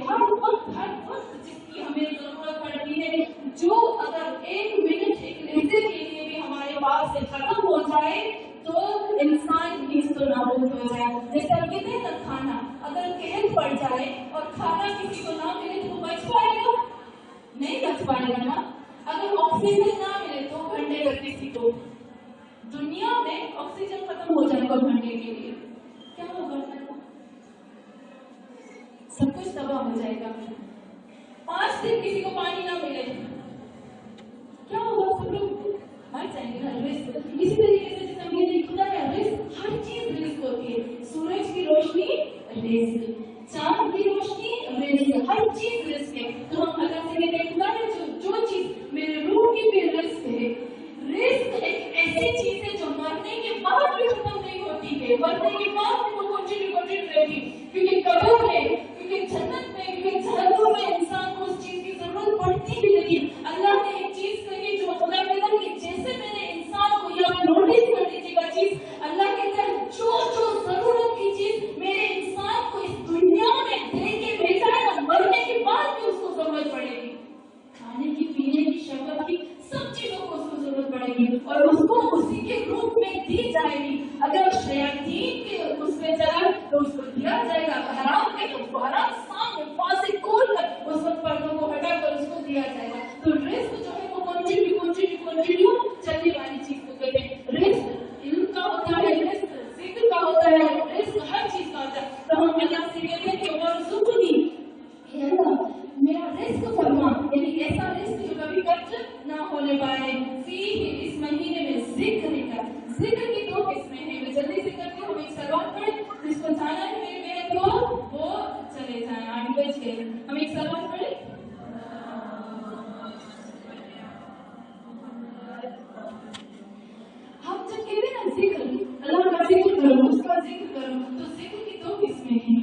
ہر وقت جس کی ہمیں ضرورت پڑتی ہے, جو اگر ایک منٹ ایک لمحے کے لیے بھی ہمارے پاس سے ختم ہو جائے تو انسان نیست و نابود ہو جائے. جیسے ہم کہتے ہیں نا کھانا, اگر قحط پڑ جائے اور کھانا کسی کو نہ ملے تو وہ بچ پائے گا؟ نہیں بچ پائے گا نا. اگر آکسیجن نہ ملے 2 گھنٹے تک کسی کو, دنیا میں آکسیجن ختم ہو جائے 2 گھنٹے کے لیے, کیا ہوگا؟ سب کچھ تباہ ہو جائے گا. 5 دن کسی کو پانی نہ ملے, کیا ہوگا؟ سب لوگ مر جائیں گے نا. رزق اسی طریقے سے جیسے ہم کہتے ہیں خدا کا رزق, ہر چیز رزق ہوتی ہے. سورج کی روشنی رزق, چاند کی روشنی رزق, ہر چیز رزق ہے. تو ہم اللہ سے کہتے ہیں خدا نے جو چیز میرے روح کی بھی رزق ہے. رزق ایک ایسی چیز ہے جو مرنے کے بعد بھی ختم نہیں ہوتی ہے, مرنے کے بعد بھی وہ کنٹینیو رہتی, کیونکہ قبر میں, کیونکہ جنت میں, کیونکہ جہنم میں انسان کو اس چیز کی ضرورت پڑتی بھی. لیکن اللہ نے ایک چیز کہی جو خدا کہتا ہے کہ جیسے میں نے انسان کو یا نوٹس کر دیجیے گا چیز, اللہ کہتا ہے جو ضرورت کی چیز میرے انسان کو اس دنیا میں دے کے بھیجا ہے نا, مرنے کے بعد بھی اس کو ضرورت پڑے گی. کھانے کی, پینے کی, شربت کی, سب چیزوں کو اس کو ضرورت پڑے گی, اور اس کو اسی کے ایسا رزق جو کبھی کٹ نہ ہونے پائے. فیہ اس مہینے میں ذکر کی 2 قسمیں ہیں. میں جلدی سے کرتی ہوں. ہم ایک سلوات پڑھیں. جس کو جانا ہے میرے بہن کو وہ چلے جائیں. 8 بج گئے. ہم ایک سلوات پڑھیں. ہم جب کہتے ہیں نا ذکر, اللہ کا ذکر کرو, اس کا ذکر کرو, تو ذکر کی 2 قسمیں ہیں.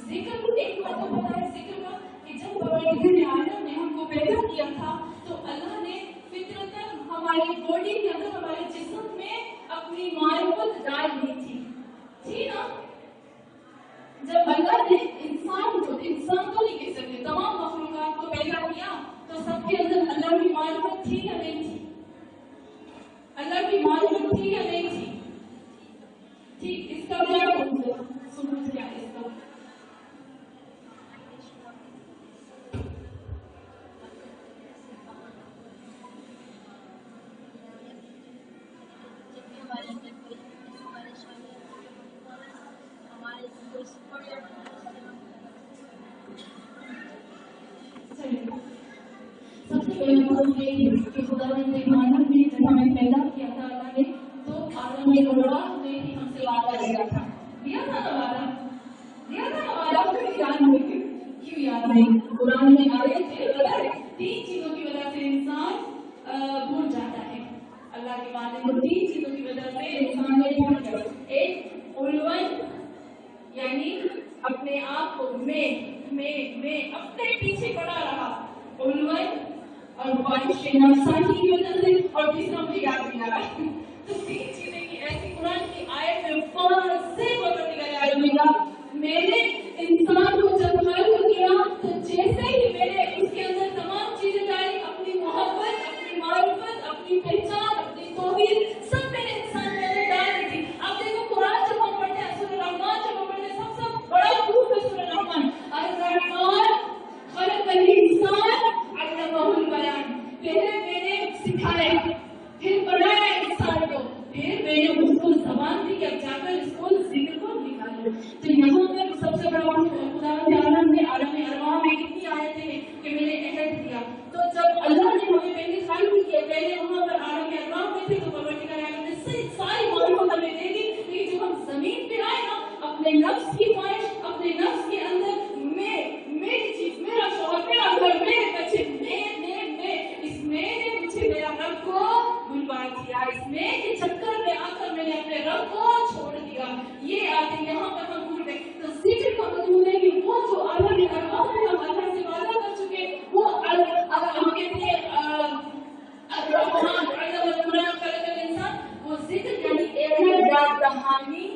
ذکر کو ایک بات تو پتا ہے ذکر کا کہ جب پروردگار عالم نے ہم کو پیدا کیا تھا تو اللہ نے فطرتاً ہماری باڈی کے اندر, ہمارے جسم میں اپنی معرفت ڈال دی تھی نا. جب اللہ نے انسان تو نہیں کہہ سکتے, تمام مخلوقات کو پیدا کیا تو سب کے اندر اللہ کی معرفت تھی یا نہیں تھی؟ اللہ کی معرفت تھی یا نہیں تھی؟ ٹھیک, اس کا کیا ثبوت کیا ہے اس کا؟ سب سے پہلے بات یہ ہے کہ خدا نے عالم میں جب ہمیں پیدا کیا تھا اللہ نے تو عالم میں گواہ میں ہی ہم سے وعدہ لیا تھا نا وعدہ کیوں یاد نہیں؟ کیوں یاد نہیں؟ قرآن میں آئے تھے 3 چیزوں کی وجہ سے انسان بھول جاتا ہے. اللہ کے وعدے کو 3 چیزوں کی وجہ سے انسان نے بھول گیا. ایک علوان, یعنی اپنے آپ کو میں اپنے پیچھے پڑا رہا, علوان, اور خواہش نفسانی کی وجہ سے, اور تیسرا مجھے یاد نہیں آ رہا. تو 3 چیزیں کی ایسی قرآن کی آیت میں فوراً سے پروردگار عالم نے کہا میں نے انسان کو جب خلق کیا تو جیسے ہی میں نے اس کے اندر تمام چیزیں ڈالی, اپنی محبت, اپنی معرفت, اپنی پہچان, اپنی توحید, سب میں نے انسان کے اندر ڈال دی تھی. آپ دیکھو قرآن جب ہم پڑھتے ہیں, سورہ رحمان جب ہم پڑھتے ہیں, سب سے بڑا حروف ہے سورہ رحمان. الرحمن خلق الانسان علمہ البیان. پہلے میں نے سکھایا, پھر بنایا انسان کو, پھر میں نے اس کو زبان دی کہ اب جا کر اس کو ذکر کو نکالو. تو یہاں پر سب سے بڑا خدا عالم نے عالم ارواح میں کتنی آیتیں ہیں کہ میں نے عہد دیا. تو جب اللہ نے ہمیں پہلے خلق کیا, پہلے وہاں پر عالم ارواح میں تھے, تو پروردگار عالم نے ساری معرفت ہمیں دے دی. لیکن جب ہم زمین پہ آئے نا, اپنے نفس کی خواہش, اپنے نفس کے اندر میری چیز, میرا شوہر, میرا گھر, میرے بچے, اس میں نے مجھے میرا رب کو بلوا دیا. اس میں کے چکر میں آ کر میں نے اپنے رب کو چھوڑ دیا. یہ آتے یہاں پر ہم بھول گئے. تو ذکر کا مطلب ہے کہ وہ جو عالم ارواح میں ہم اللہ سے وعدہ کر چکے, وہ ہم کہتے ہیں الرحمن علم القرآن خلق الانسان, وہ ذکر یعنی یاد دہانی.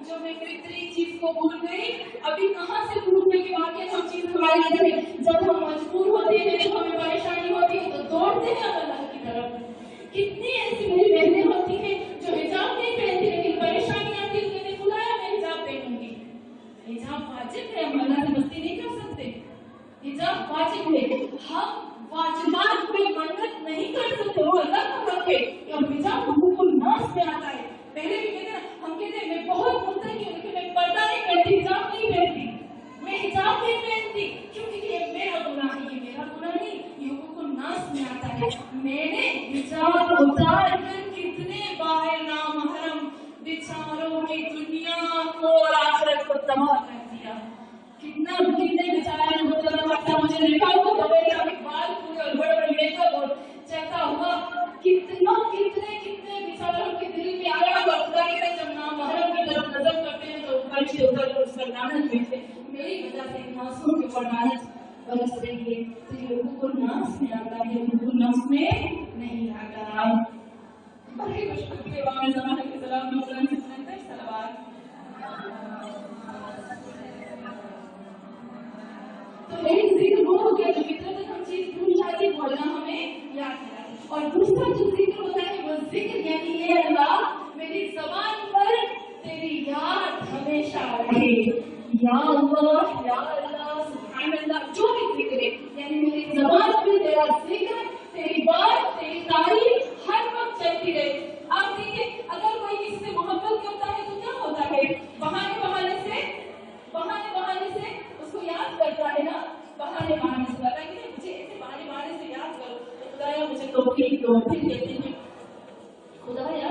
جو میں فطری چیز کو بھول گئی, ابھی کہاں سے بھولنے کے واقعہ جو چیز ہمارے اندر ہے. جب ہم مجبور ہوتے ہیں, جب ہمیں پریشانی ہوتی ہے, تو دوڑتے ہیں اللہ کی طرف. کتنی ایسی میری بہنیں ہوتی ہیں جو حجاب نہیں پہنتی, لیکن پریشانی آتی ہے, کہتے خدایا میں حجاب پہنوں گی. حجاب واجب ہے, ہم اللہ سے مستی نہیں کر سکتے. حجاب واجب ہے, ہم واجبات پہ منت نہیں کر سکتے. وہ اللہ کا حق ہے. اور حجاب حقوق الناس میں آتا ہے. پہلے بھی کہتے ہیں, ہم کہتے ہیں میں بہت متقی ہوں لیکن میں پردہ نہیں کرتی, حجاب نہیں پہنتی, میں حجاب نہیں پہنتی, کیونکہ یہ میرا گناہ ہے. یہ میرا گناہ نہیں, یہ حقوق الناس میں آتا ہے. میں نے حجاب اتار کر کتنے باہر نامحرم بیچاروں کی دنیا کو اور آخرت کو تباہ کر دیا. کتنے بیچارے مجھے دیکھا ہوا بغیر بال پورے اور بڑے بڑے میک اپ اور چہتا ہوا, کتنے بیچاروں کے دل میں آیا ہوا. خدا کے جب نامحرم کی طرف نظر کرتے ہیں تو اوپر سے اتر کر اس پر لعنت بھیجتے. میری وجہ سے ناسوں کے اوپر لعنت برس رہی ہے. تو یہ حقوق الناس میں آتا ہے, حقوق الناس میں نہیں آتا. بڑے مشکل کے بعد زمانے کے سلام مسلم کی سنتے سلوات. تو ایک ذکر وہ ہو گیا جو فطرت ہم چیز بھول جاتے, بولنا ہمیں یاد ہے. اور دوسرا جو ذکر ہوتا ہے وہ ذکر یعنی اے اللہ میری زبان پر تیری یاد ہمیشہ رہے. یا اللہ, یا اللہ, سبحان اللہ, جو بھی ذکر ہے یعنی میری زبان پر تیرا ذکر, تیری بات, تیری تعریف ہر وقت چلتی رہے. آپ دیکھیں اگر کوئی کسی سے محبت کرتا ہے تو کیا ہوتا ہے, بہانے سے اس کو یاد کرتا ہے نا, بہانے سے. مجھے ایسے بہانے سے तौफीक दो। फिर कहते हैं खुदाया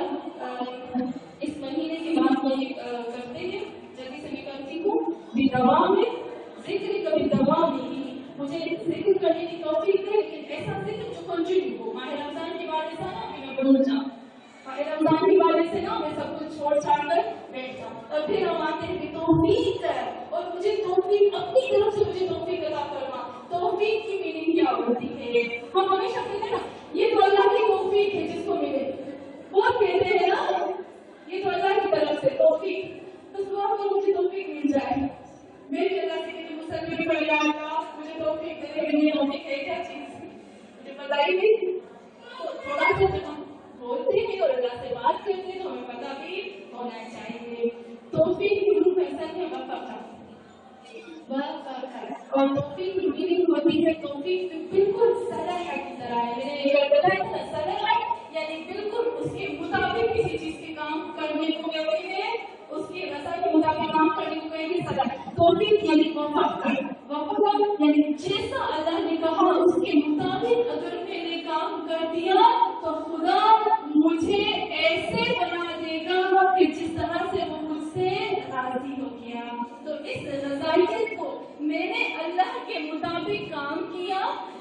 इस महीने की बात में करते हैं, जल्दी से मैं करती हूँ। दवा में जिक्र कभी दवा नहीं, मुझे जिक्र करने की तौफीक दे, लेकिन ऐसा जिक्र जो कंटिन्यू हो। माह रमजान के बाद ऐसा ना कि मैं भूल जाऊँ, माह रमजान के बाद ऐसे ना मैं सब कुछ छोड़ छाड़ कर बैठ जाऊँ। और फिर हम आते हैं कि तौफीक है, और मुझे तौफीक अपनी तरफ से मुझे तौफीक अता करना। तौफीक की मीनिंग क्या होती है? हम हमेशा कहते हैं ना ये तो अल्लाह की तौफीक है जिसको मिले, बहुत कहते हैं ना ये तो अल्लाह की तरफ से तौफीक। तो दुआ करो मुझे तौफीक मिल जाए, मैं भी अल्लाह से कहती मुसल्ली भी पढ़ जाऊंगा, मुझे तौफीक दे दे। ये तौफीक है क्या चीज मुझे बताइए। तो थोड़ा सा जब हम बोलते हैं और अल्लाह से बात करते हैं तो हमें पता भी होना चाहिए। तौफीक की रूप ऐसा है और तौफीक की मीनिंग होती है, तौफीक बिल्कुल सलाह की तरह है। मैंने एक बताया था सलाह यानी बिल्कुल उसके मुताबिक किसी चीज के काम करने को कहते हैं, उसके रसा के मुताबिक काम करने को कहेंगे सलाह। तौफीक यानी वफ़ा यानी जैसा अल्लाह ने कहा उसके मुताबिक अगर मैंने काम कर दिया तो खुदा मुझे ऐसे बना देगा कि जिस तरह से वो मुझसे राजी हो गया। तो इस रज़ाइयत को मैंने अल्लाह के मुताबिक काम किया,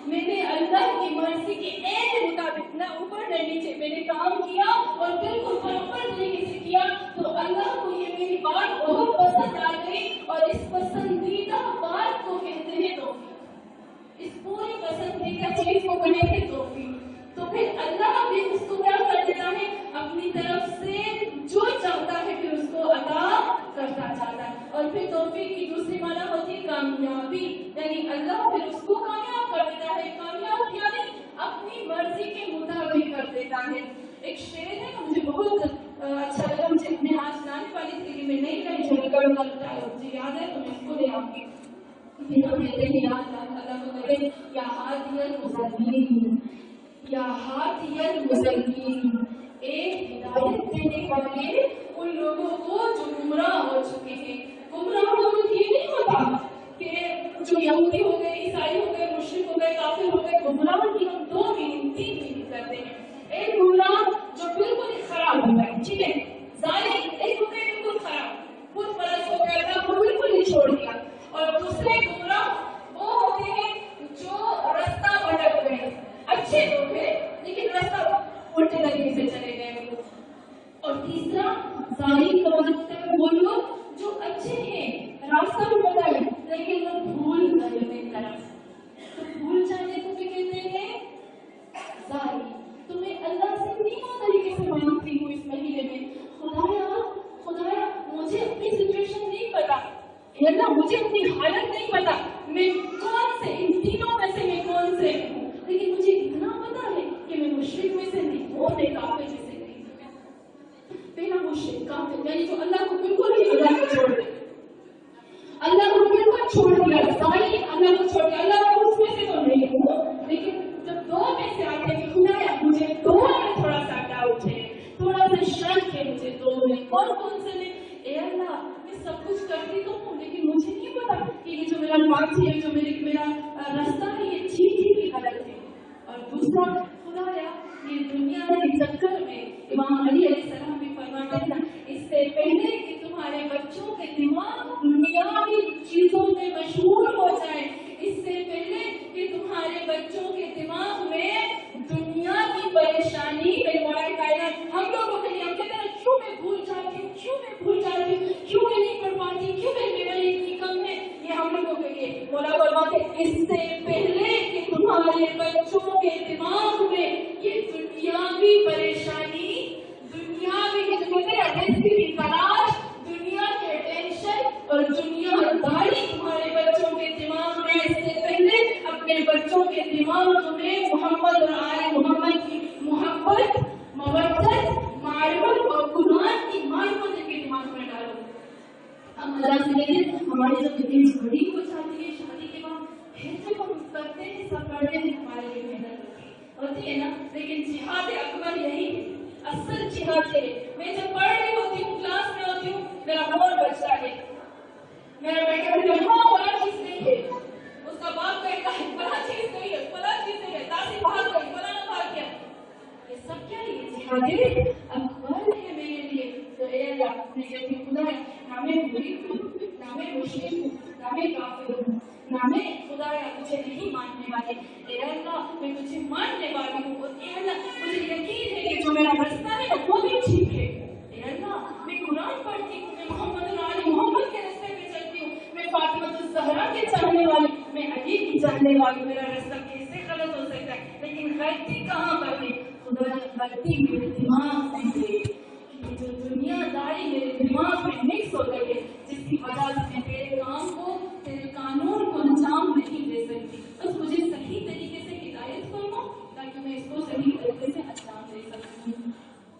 मैंने अल्लाह की मर्जी के ऐन मुताबिक ना ऊपर न नीचे मैंने काम किया और बिल्कुल बराबर तरीके से किया, तो अल्लाह को ये मेरी बात बहुत पसंद आ गई और इस पसंदीदा बात को कहते हैं तौफीक। इस पूरी पसंदीदा चीज को कहते हैं तौफीक। तो फिर अल्लाह भी उसको क्या कर देता है, अपनी तरफ से जो चाहता है फिर उसको अता करता जाता है। और फिर तौफीक की दूसरी माना होती है कामयाबी, यानी अल्लाह फिर उसको कामयाब कर देता है। कामयाब यानी अपनी मर्जी के मुताबिक कर देता है। एक शेर है मुझे बहुत अच्छा लगा, मुझे अपने हाथ लाने वाली थी कि मैं नहीं कहीं छोड़कर मुझे याद है तो मैं इसको ले आऊंगी। फिर हम कहते हैं याद अल्लाह को कहते या हादियल मुज़ल्लिमीन, या हादियल मुज़ल्लिमीन, एक हिदायत देने वाले उन लोगों को जो गुमराह हो चुके हैं। गुमराह होना ये नहीं होता कि जो यहूदी हो गए, ईसाई हो गए, मुश्रिक हो गए, काफिर हो गए। गुमराह की हम दो मीनिंग तीन मीनिंग करते हैं। एक गुमराह जो बिल्कुल ही खराब हो गए, ठीक है, जालिम, एक हो गए बिल्कुल खराब, खुद परस्त हो गया था वो बिल्कुल ही छोड़ दिया। और दूसरे गुमराह वो होते हैं जो रास्ता भटक गए, अच्छे लोग हैं लेकिन रास्ता उल्टे तरीके से चले गए। और तीसरा जालिम का मतलब है वो लोग जो अच्छे हैं, रास्ता भी पता है लेकिन वो भूल गए अपनी तरफ। तो भूल जाने को भी कहते हैं जालिम। तो मैं अल्लाह से तीनों तरीके से मांगती हूँ इस महीने में, खुदाया मुझे अपनी सिचुएशन नहीं पता, अल्लाह मुझे अपनी हालत नहीं पता, मैं कौन से इन तीनों में से मैं कौन से हूँ, लेकिन मुझे इतना पता है कि मैं मुश्रिक में से नहीं हूँ, मैं काफिर में से नहीं हूँ। पहला मुश्रिक काफिर यानी जो अल्लाह को बिल्कुल ही अल्लाह को छोड़ दे, अल्लाह को बिल्कुल छोड़ दिया, सारी अल्लाह को छोड़ दिया। अल्लाह को उसमें से तो नहीं हूँ, लेकिन जब दो में से आते हैं कि खुदाया मुझे दो में थोड़ा सा डाउट है, थोड़ा सा शक है मुझे दो में, कौन से में? ए अल्लाह मैं सब कुछ करती तो हूँ लेकिन मुझे नहीं पता कि ये जो मेरा मार्ग है, जो मेरा रास्ता है ये ठीक है कि गलत है। और दूसरा खुदाया ये दुनिया के चक्कर में इमाम अली अलैहिस्सलाम भी फरमाते हैं इससे पहले कि तुम्हारे बच्चों के दिमाग दुनियावी चीजों में मशहूर हो जाए, इससे पहले कि तुम्हारे बच्चों के दिमाग में दुनिया की परेशानी हम लोगों के लिए हम कहते हैं क्यों मैं भूल जाती हूँ, क्यों मैं भूल जाती हूँ, क्यों मैं नहीं पढ़ पाती, क्यों मेरी मेमोरी इतनी कम है, ये हम लोगों के लिए बोला फरमाते इससे पहले कि तुम्हारे बच्चों के दिमाग में ये दुनियावी परेशानी, दुनियावी जो कहते हैं रिस्क की तलाश, दुनिया के टेंशन और दुनियादारी तुम्हारे बच्चों के दिमाग में, इससे पहले अपने बच्चों के दिमाग में मोहम्मद और आले मोहम्मद की मोहब्बत, मवद्दत, मारिफत और कुरान की मारिफत के दिमाग में डालो। हम अल्लाह से कहते हैं हमारी जब एज बड़ी हो जाती है शादी के बाद, फिर जब हम करते हैं सब पढ़ने में हमारे लिए मेहनत होती है ना, लेकिन जिहाद अकबर यही है, असल जिहाद है। मैं जब पढ़ रही होती हूँ, क्लास में होती हूँ, मेरा फोन बजता है, मेरा बेटा बड़ा चीज नहीं है, उसका बाप कहता है बड़ा चीज नहीं है, बड़ा चीज नहीं है, दादी भाग गई, फलाना भाग गया, इरादे अकबर है मेरे लिए। तो ए अल्लाह मैं कहती हूँ खुदा ना मैं बुरी हूँ, ना मैं मुश्किल हूँ, ना मैं काफिर हूँ, ना मैं खुदाया तुझे नहीं मानने वाली। ए अल्लाह मैं तुझे मानने वाली हूँ और ए अल्लाह मुझे यकीन है कि जो मेरा रास्ता है वो भी ठीक है। ए अल्लाह मैं कुरान पढ़ती हूँ, मैं मोहम्मद के रास्ते पे चलती हूँ, मैं फातिमा ज़हरा के चाहने वाली, मैं अली की चाहने वाली। मेरा रास्ता कैसे गलत हो सकता है? लेकिन गलती कहाँ पर है? खुदा ने गलती मेरे दिमाग में की। ये जो दुनियादारी मेरे दिमाग में मिक्स हो गई है, जिसकी वजह से मैं तेरे काम को, तेरे कानून को अंजाम नहीं दे सकती। बस मुझे सही तरीके से हिदायत फरमा ताकि मैं इसको सही तरीके से अंजाम दे सकूँ।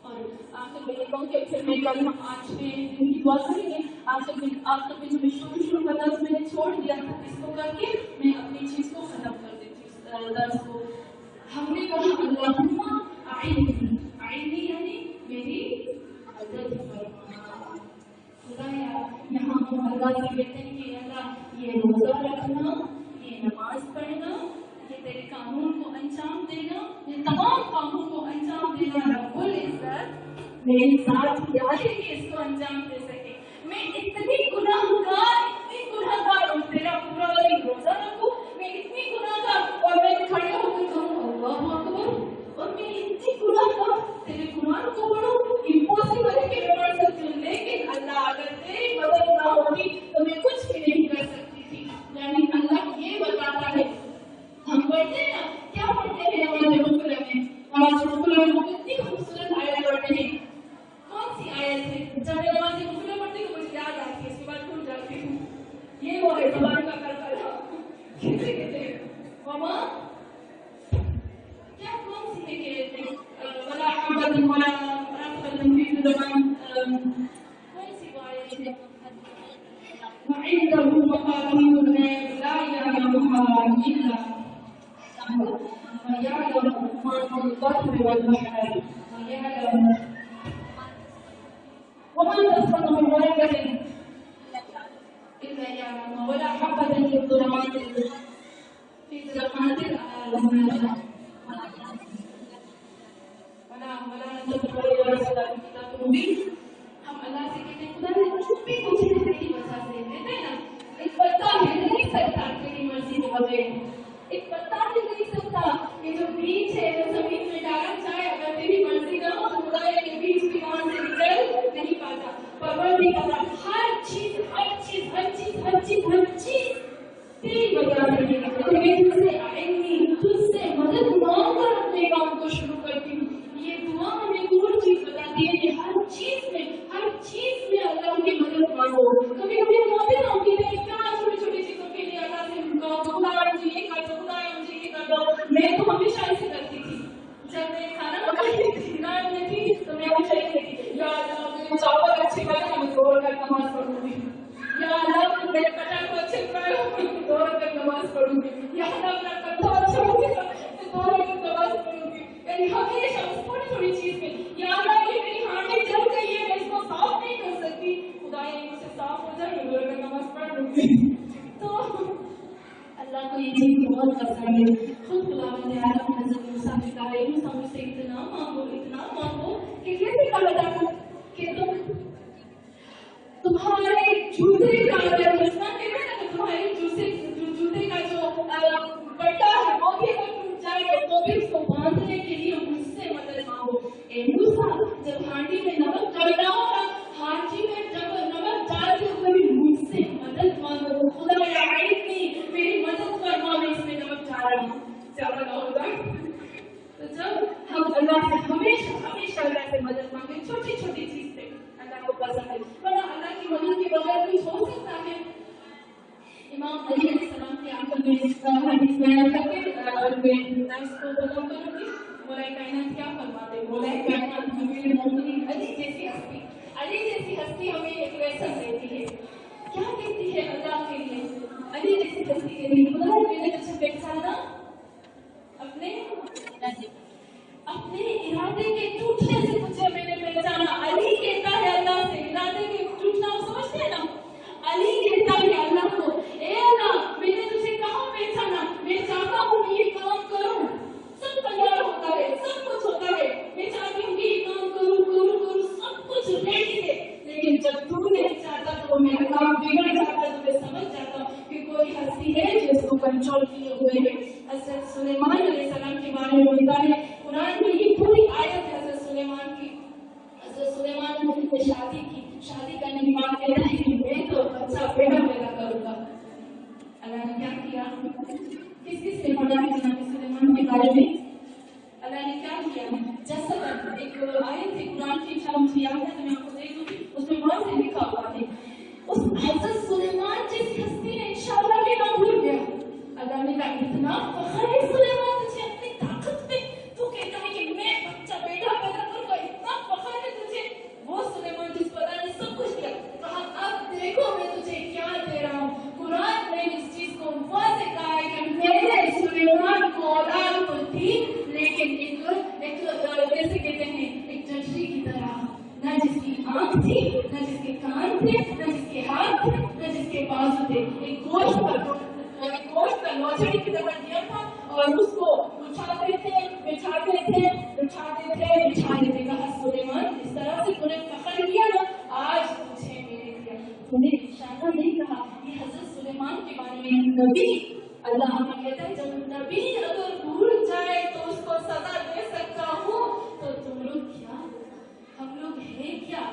और आखिर में ये कहूँ कि फिर मैं कल आज में की दुआ करेंगे। आखिर में जो मैं शुरू का मैंने छोड़ दिया था, इसको करके मैं अपनी चीज को खत्म कर देती हूँ दर्स को। हमने कहा अल्लाहुम्मा आइनी यानी मेरी मदद फरमा। खुदाया यहाँ हम अल्लाह से कहते हैं कि अल्लाह ये रोजा रखना, ये नमाज पढ़ना, ये तेरे कानून को अंजाम देना, ये तमाम कामों को अंजाम देना रब्बुल इज्जत मेरे साथ क्या है कि इसको अंजाम दे सके। मैं इतनी गुनाहगार हूँ, तेरा पूरा रोजा रखूं, मैं इतनी गुनाहगार और मैं खड़े होकर कहूँ अल्लाहु अकबर, और मैं इतनी गुनाहगार तेरे कुरान को पढ़ूं, इम्पॉसिबल है कि मैं पढ़ सकती हूँ। लेकिन अल्लाह अगर तेरी मदद ना होती तो मैं कुछ भी नहीं कर सकती थी। यानी अल्लाह ये बताता है, हम पढ़ते हैं ना, क्या पढ़ते हैं नमाज मुफल्ला में? नमाज मुफल्ला में कितनी खूबसूरत आयत पढ़ते हैं। कौन सी आयत है? जब मैं नमाज मुफल्ला पढ़ती हूँ मुझे याद आती है, उसके बाद भूल जाती हूँ। ये वो है ज़बान का करबला। कहते मामा क्या कौन सी है कहते हैं वला हबद वला रातबन फी ज़बान, कौन सी वो आयत है? वइंदहु मफातिहुल गैब ला यअलमुहा इल्ला हुवा वयअलमु मा फिल बर्रि वल बहर वयअलमु वमा तस्क़ुतु मिन वरक़तिन इल्ला यअलमुहा वला हब्बतिन फी ज़ुलुमातिल हम अल्लाह से कहते हैं खुदा ने कुछ भी मुझे तेरी वजह से देते हैं ना, एक पत्ता हिल नहीं सकता तेरी मर्जी के बगैर, एक पत्ता हिल नहीं सकता। ये जो बीज है जो जमीन में डाला जाए, अगर तेरी मर्जी ना हो तो खुदा ये बीज भी वहां से निकल नहीं पाता। परवर भी करता, हर चीज तेरी वजह से तुझसे मदद मांगकर अपने काम को शुरू करती हूँ। ये दुआ हमें एक और चीज बताती है कि हर चीज में अल्लाह की मदद मांगो। कभी कभी हम होते ना कि क्या छोटी छोटी चीजों के लिए अल्लाह से खुदा मुझे ये कर दो, खुदा मुझे ये कर दो। मैं तो हमेशा ऐसे करती थी, जब मैं खाना बनाती थी ना थी तो मैं हमेशा ये कहती थी या अल्लाह मेरे चावल अच्छे बने मैं 2 रकात नमाज पढ़ूंगी, या अल्लाह मेरे कटहल को अच्छे बनाओ मैं 2 रकात नमाज पढ़ूंगी, या अल्लाह मेरा कट्टा अच्छा बनेगा मैं 2 रकात नमाज पढ़ूंगी। यानी हमेशा थोड़ी थोड़ी चीज में, या अल्लाह ये मेरी हांडी जल गई है मैं इसको साफ नहीं कर सकती, खुदा ये मुझसे साफ हो जाए मैं 2 रकात नमाज पढ़ लूंगी। तो अल्लाह को ये चीज बहुत पसंद है। खुद खुदावंद आलम हज़रत मूसा ने कहा है मूसा मुझसे इतना मांगो कि कैसे कहा जाता कि तुम्हारे जूते का अगर मुसलमान कहते हैं ना कि तुम्हारे जूते का जो पट्टा है वो भी अगर टूट जाए तो भी उसको बांधने के लिए मुझसे मदद मांगो। ए मूसा जब हांडी में नमक डालना होगा, हांडी में जब नमक डालते हुए भी मुझसे मदद मांगो। खुदा मेरी मदद फरमा, मैं इसमें नमक डाल रहा हूँ। ज्यादा ना होगा तो जब हम अल्लाह से हमेशा अल्लाह से मदद मांगे छोटी छोटी चीज से, अल्लाह को पसंद है। वरना अल्लाह की मदद के बगैर कुछ हो सकता है? इमाम अली अलैहिस्सलाम की आंखों में हदीस बयान करके और मैं इसको खत्म करूंगी। मौला कायनात क्या फरमाते हैं? मौला कायनात हमें मोमिन अली जैसी हस्ती हमें एक लेसन देती है। क्या कहती है अल्लाह के लिए? अली जैसी हस्ती के लिए खुदा मैंने तुझे पहचाना अपने इरादे के टूटने से तुझे मैंने पहचाना। अली कहता है अल्लाह से, इरादे के टूटना समझते हैं ना? अली कहता है अल्लाह को, ए अल्लाह मैंने तुझे कहाँ पहचाना, मैं चाहता हूँ ये काम करूँ। सब तैयार होता है, सब कुछ होता है, मैं चाहती हूँ कि सुलेमान अलैहिस्सलाम के बारे में बोलता है कुरान में, ये पूरी आयत है हज़रत सुलेमान की। हज़रत सुलेमान ने शादी की, शादी करने के बाद कहता है कि मैं तो अच्छा बेटा पैदा करूंगा। अल्लाह ने क्या किया? किस किस ने पढ़ा है जनाब सुलेमान के बारे में? अल्लाह ने क्या किया? जैसा एक आयत है कुरान की, इंशाअल्लाह मुझे याद है तो मैं आपको दे दूंगी, उसमें बहुत से लिखा हुआ है उस हज़रत सुलेमान जिस हस्ती ने इंशाअल्लाह भी ना भूल गया। अल्लाह ने कहा इतना फख्र है सुलेमान तुझे अपनी ताकत पे, तू कहता है कि मैं बच्चा बेटा पैदा करूंगा, इतना फख्र है तुझे। वो सुलेमान जिसको अल्लाह ने सब कुछ दिया, कहा अब देखो मैं तुझे क्या दे रहा हूँ। कुरान ने इस चीज को वाज़ेह कहा है कि मैंने सुलेमान को औलाद तो दी, लेकिन एक जैसे कहते हैं एक जठरी की तरह, न जिसकी आंख थी, न जिसके कान थे, न जिसके हाथ थे, न जिसके बाजू थे, एक गोश्त का लोचड़ी की तरह दिया था और उसको उछालते थे, बिछाते थे, बिछाते थे, बिछाते थे। कहा सुलेमान इस तरह से तूने फख्र किया ना, आज तुझे मैंने दिया। तूने इशारा नहीं कहा। ये हज़रत सुलेमान के बारे में नबी अल्लाह हमें कहता है जब नबी अगर भूल जाए तो उसको सजा दे सकता हूँ, तो तुम लोग क्या, हम लोग हैं क्या?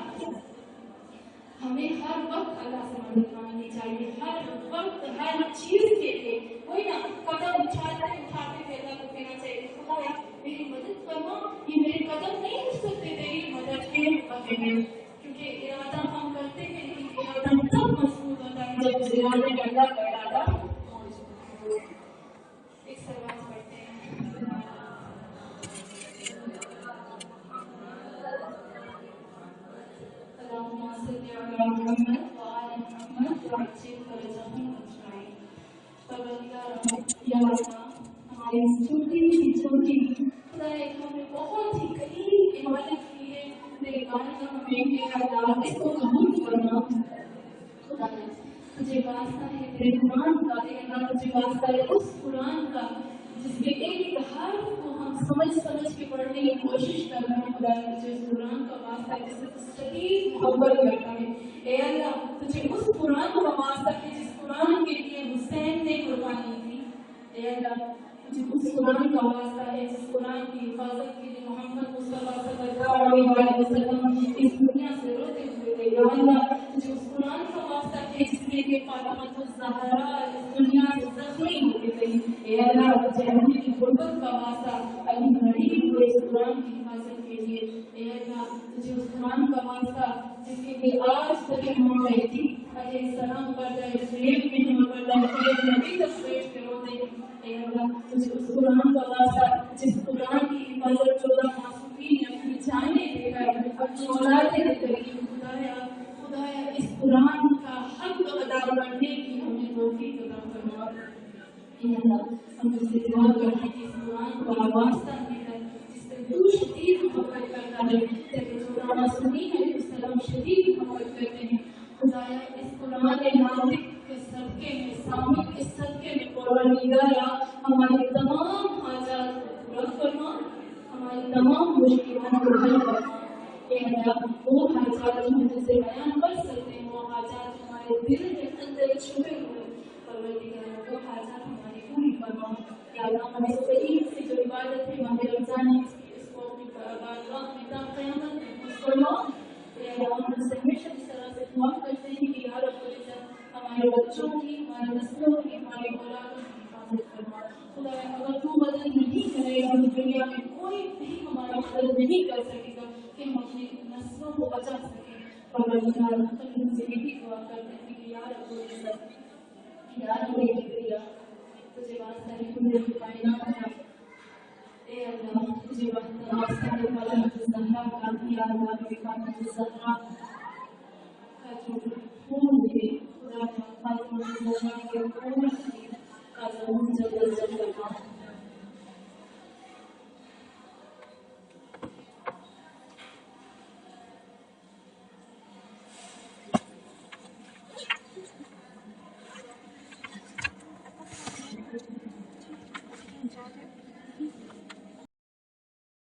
हमें हर वक्त अल्लाह से मदद मांगनी चाहिए, हर वक्त हर चीज के लिए। वही ना कदम उठाते थे अल्लाह को कहना चाहिए खुदाया मेरी मदद करना, ये मेरे कदम नहीं उठ सकते तेरी मदद के बगैर, क्योंकि इरादा हम करते हैं लेकिन इरादा तब मजबूत होता है जब उस इरादे में अल्लाह का इरादा मौजूद हो। एक सवाल पढ़ते हैं। हमारी छोटी हमने बहुत ही करीब इबादत की है, मेरे गाना हमें इसको कबूल करना। खुदा तुझे वास्ता है तेरे कुरान का, तुझे वास्ता है उस कुरान का जिसके एक हर्फ को हम समझ के पढ़ने की कोशिश कर रहे हैं। खुदा तुझे उस कुरान का वास्ता है जिससे शदीद मोहब्बत करता है। ए अल्लाह तुझे उस कुरान का वास्ता है जिस कुरान के लिए हुसैन ने कुर्बानी दी। ए अल्लाह तुझे उस कुरान का वास्ता है जिस कुरान की हिफाजत के लिए मोहम्मद मुस्तफा सल्लल्लाहु अलैहि वसल्लम इस दुनिया से रोते हुए थे। या अल्लाह तुझे उस कुरान का वास्ता है जिसके लिए फातिमा ज़हरा इस दुनिया से जख्मी हो गई। ए अल्लाह तुझे अली की गुर्बत का वास्ता, अली गरीब हुए इस कुरान की हिफाजत के लिए। ए अल्लाह तुझे उस कुरान का वास्ता जिसके लिए आज तक इमाम मेहदी अलैहिस्सलाम पर जेल में हैं, पर नबी तस्वीर के रोते। ए अल्लाह तुझे उस कुरान का वास्ता जिस कुरान की हिफाजत 14 मासूमीन अपनी जाने देकर अपनी औलादें देकर की। खुदाया इस कुरान का हक अदा करने की हमें तौफीक अता फरमा। ए अल्लाह हम तुझसे दुआ करते हैं कि इस कुरान का वास्ता देकर जिससे तू शदीद मोहब्बत करता है, तेरे 14 मासूमीन अलैहिस्सलाम शदीद मोहब्बत करते हैं। खुदाया इस कुरान के नाज़िक के सदके में, सामत के सदके में परवरदिगारा हमारी तमाम हाजात को पूरा फरमा, हमारी तमाम मुश्किलों को हल फरमा। ए अल्लाह वो हाजात जो हम तुझसे बयान कर सकते हैं, वो हाजात हमारे दिल के अंदर छुपे हुए, परवरदिगारा वो हाजात हमारी पूरी फरमा। या अल्लाह हमें सही से जो इबादत है माह रमज़ान इसको अपनी बारगाह में ता क़यामत में खुश फरमा। ए अल्लाह हम तुझसे हमेशा इस तरह से दुआ करते हैं कि या रब्बुल इज़्ज़त हमारे बच्चों की, हमारे नस्लों की, हमारे औलादों की हिफाजत फरमा। खुदा अगर तू मदद नहीं करेगा तो दुनिया में कोई भी हमारी मदद नहीं कर सकेगा कि हम अपनी नस्लों को बचा सकें। परवरदिगार हम तुझसे यही दुआ करते हैं कि या रब्बुल इज़्ज़त, या रब्बुल किबरिया, तुझे वास्ता है पूरे कायनात का। ए अल्लाह तुझे वास्ता है फातिमा ज़हरा का, या अल्लाह फातिमा ज़हरा का जो खून है, खुदा फातिमा ज़हरा के खून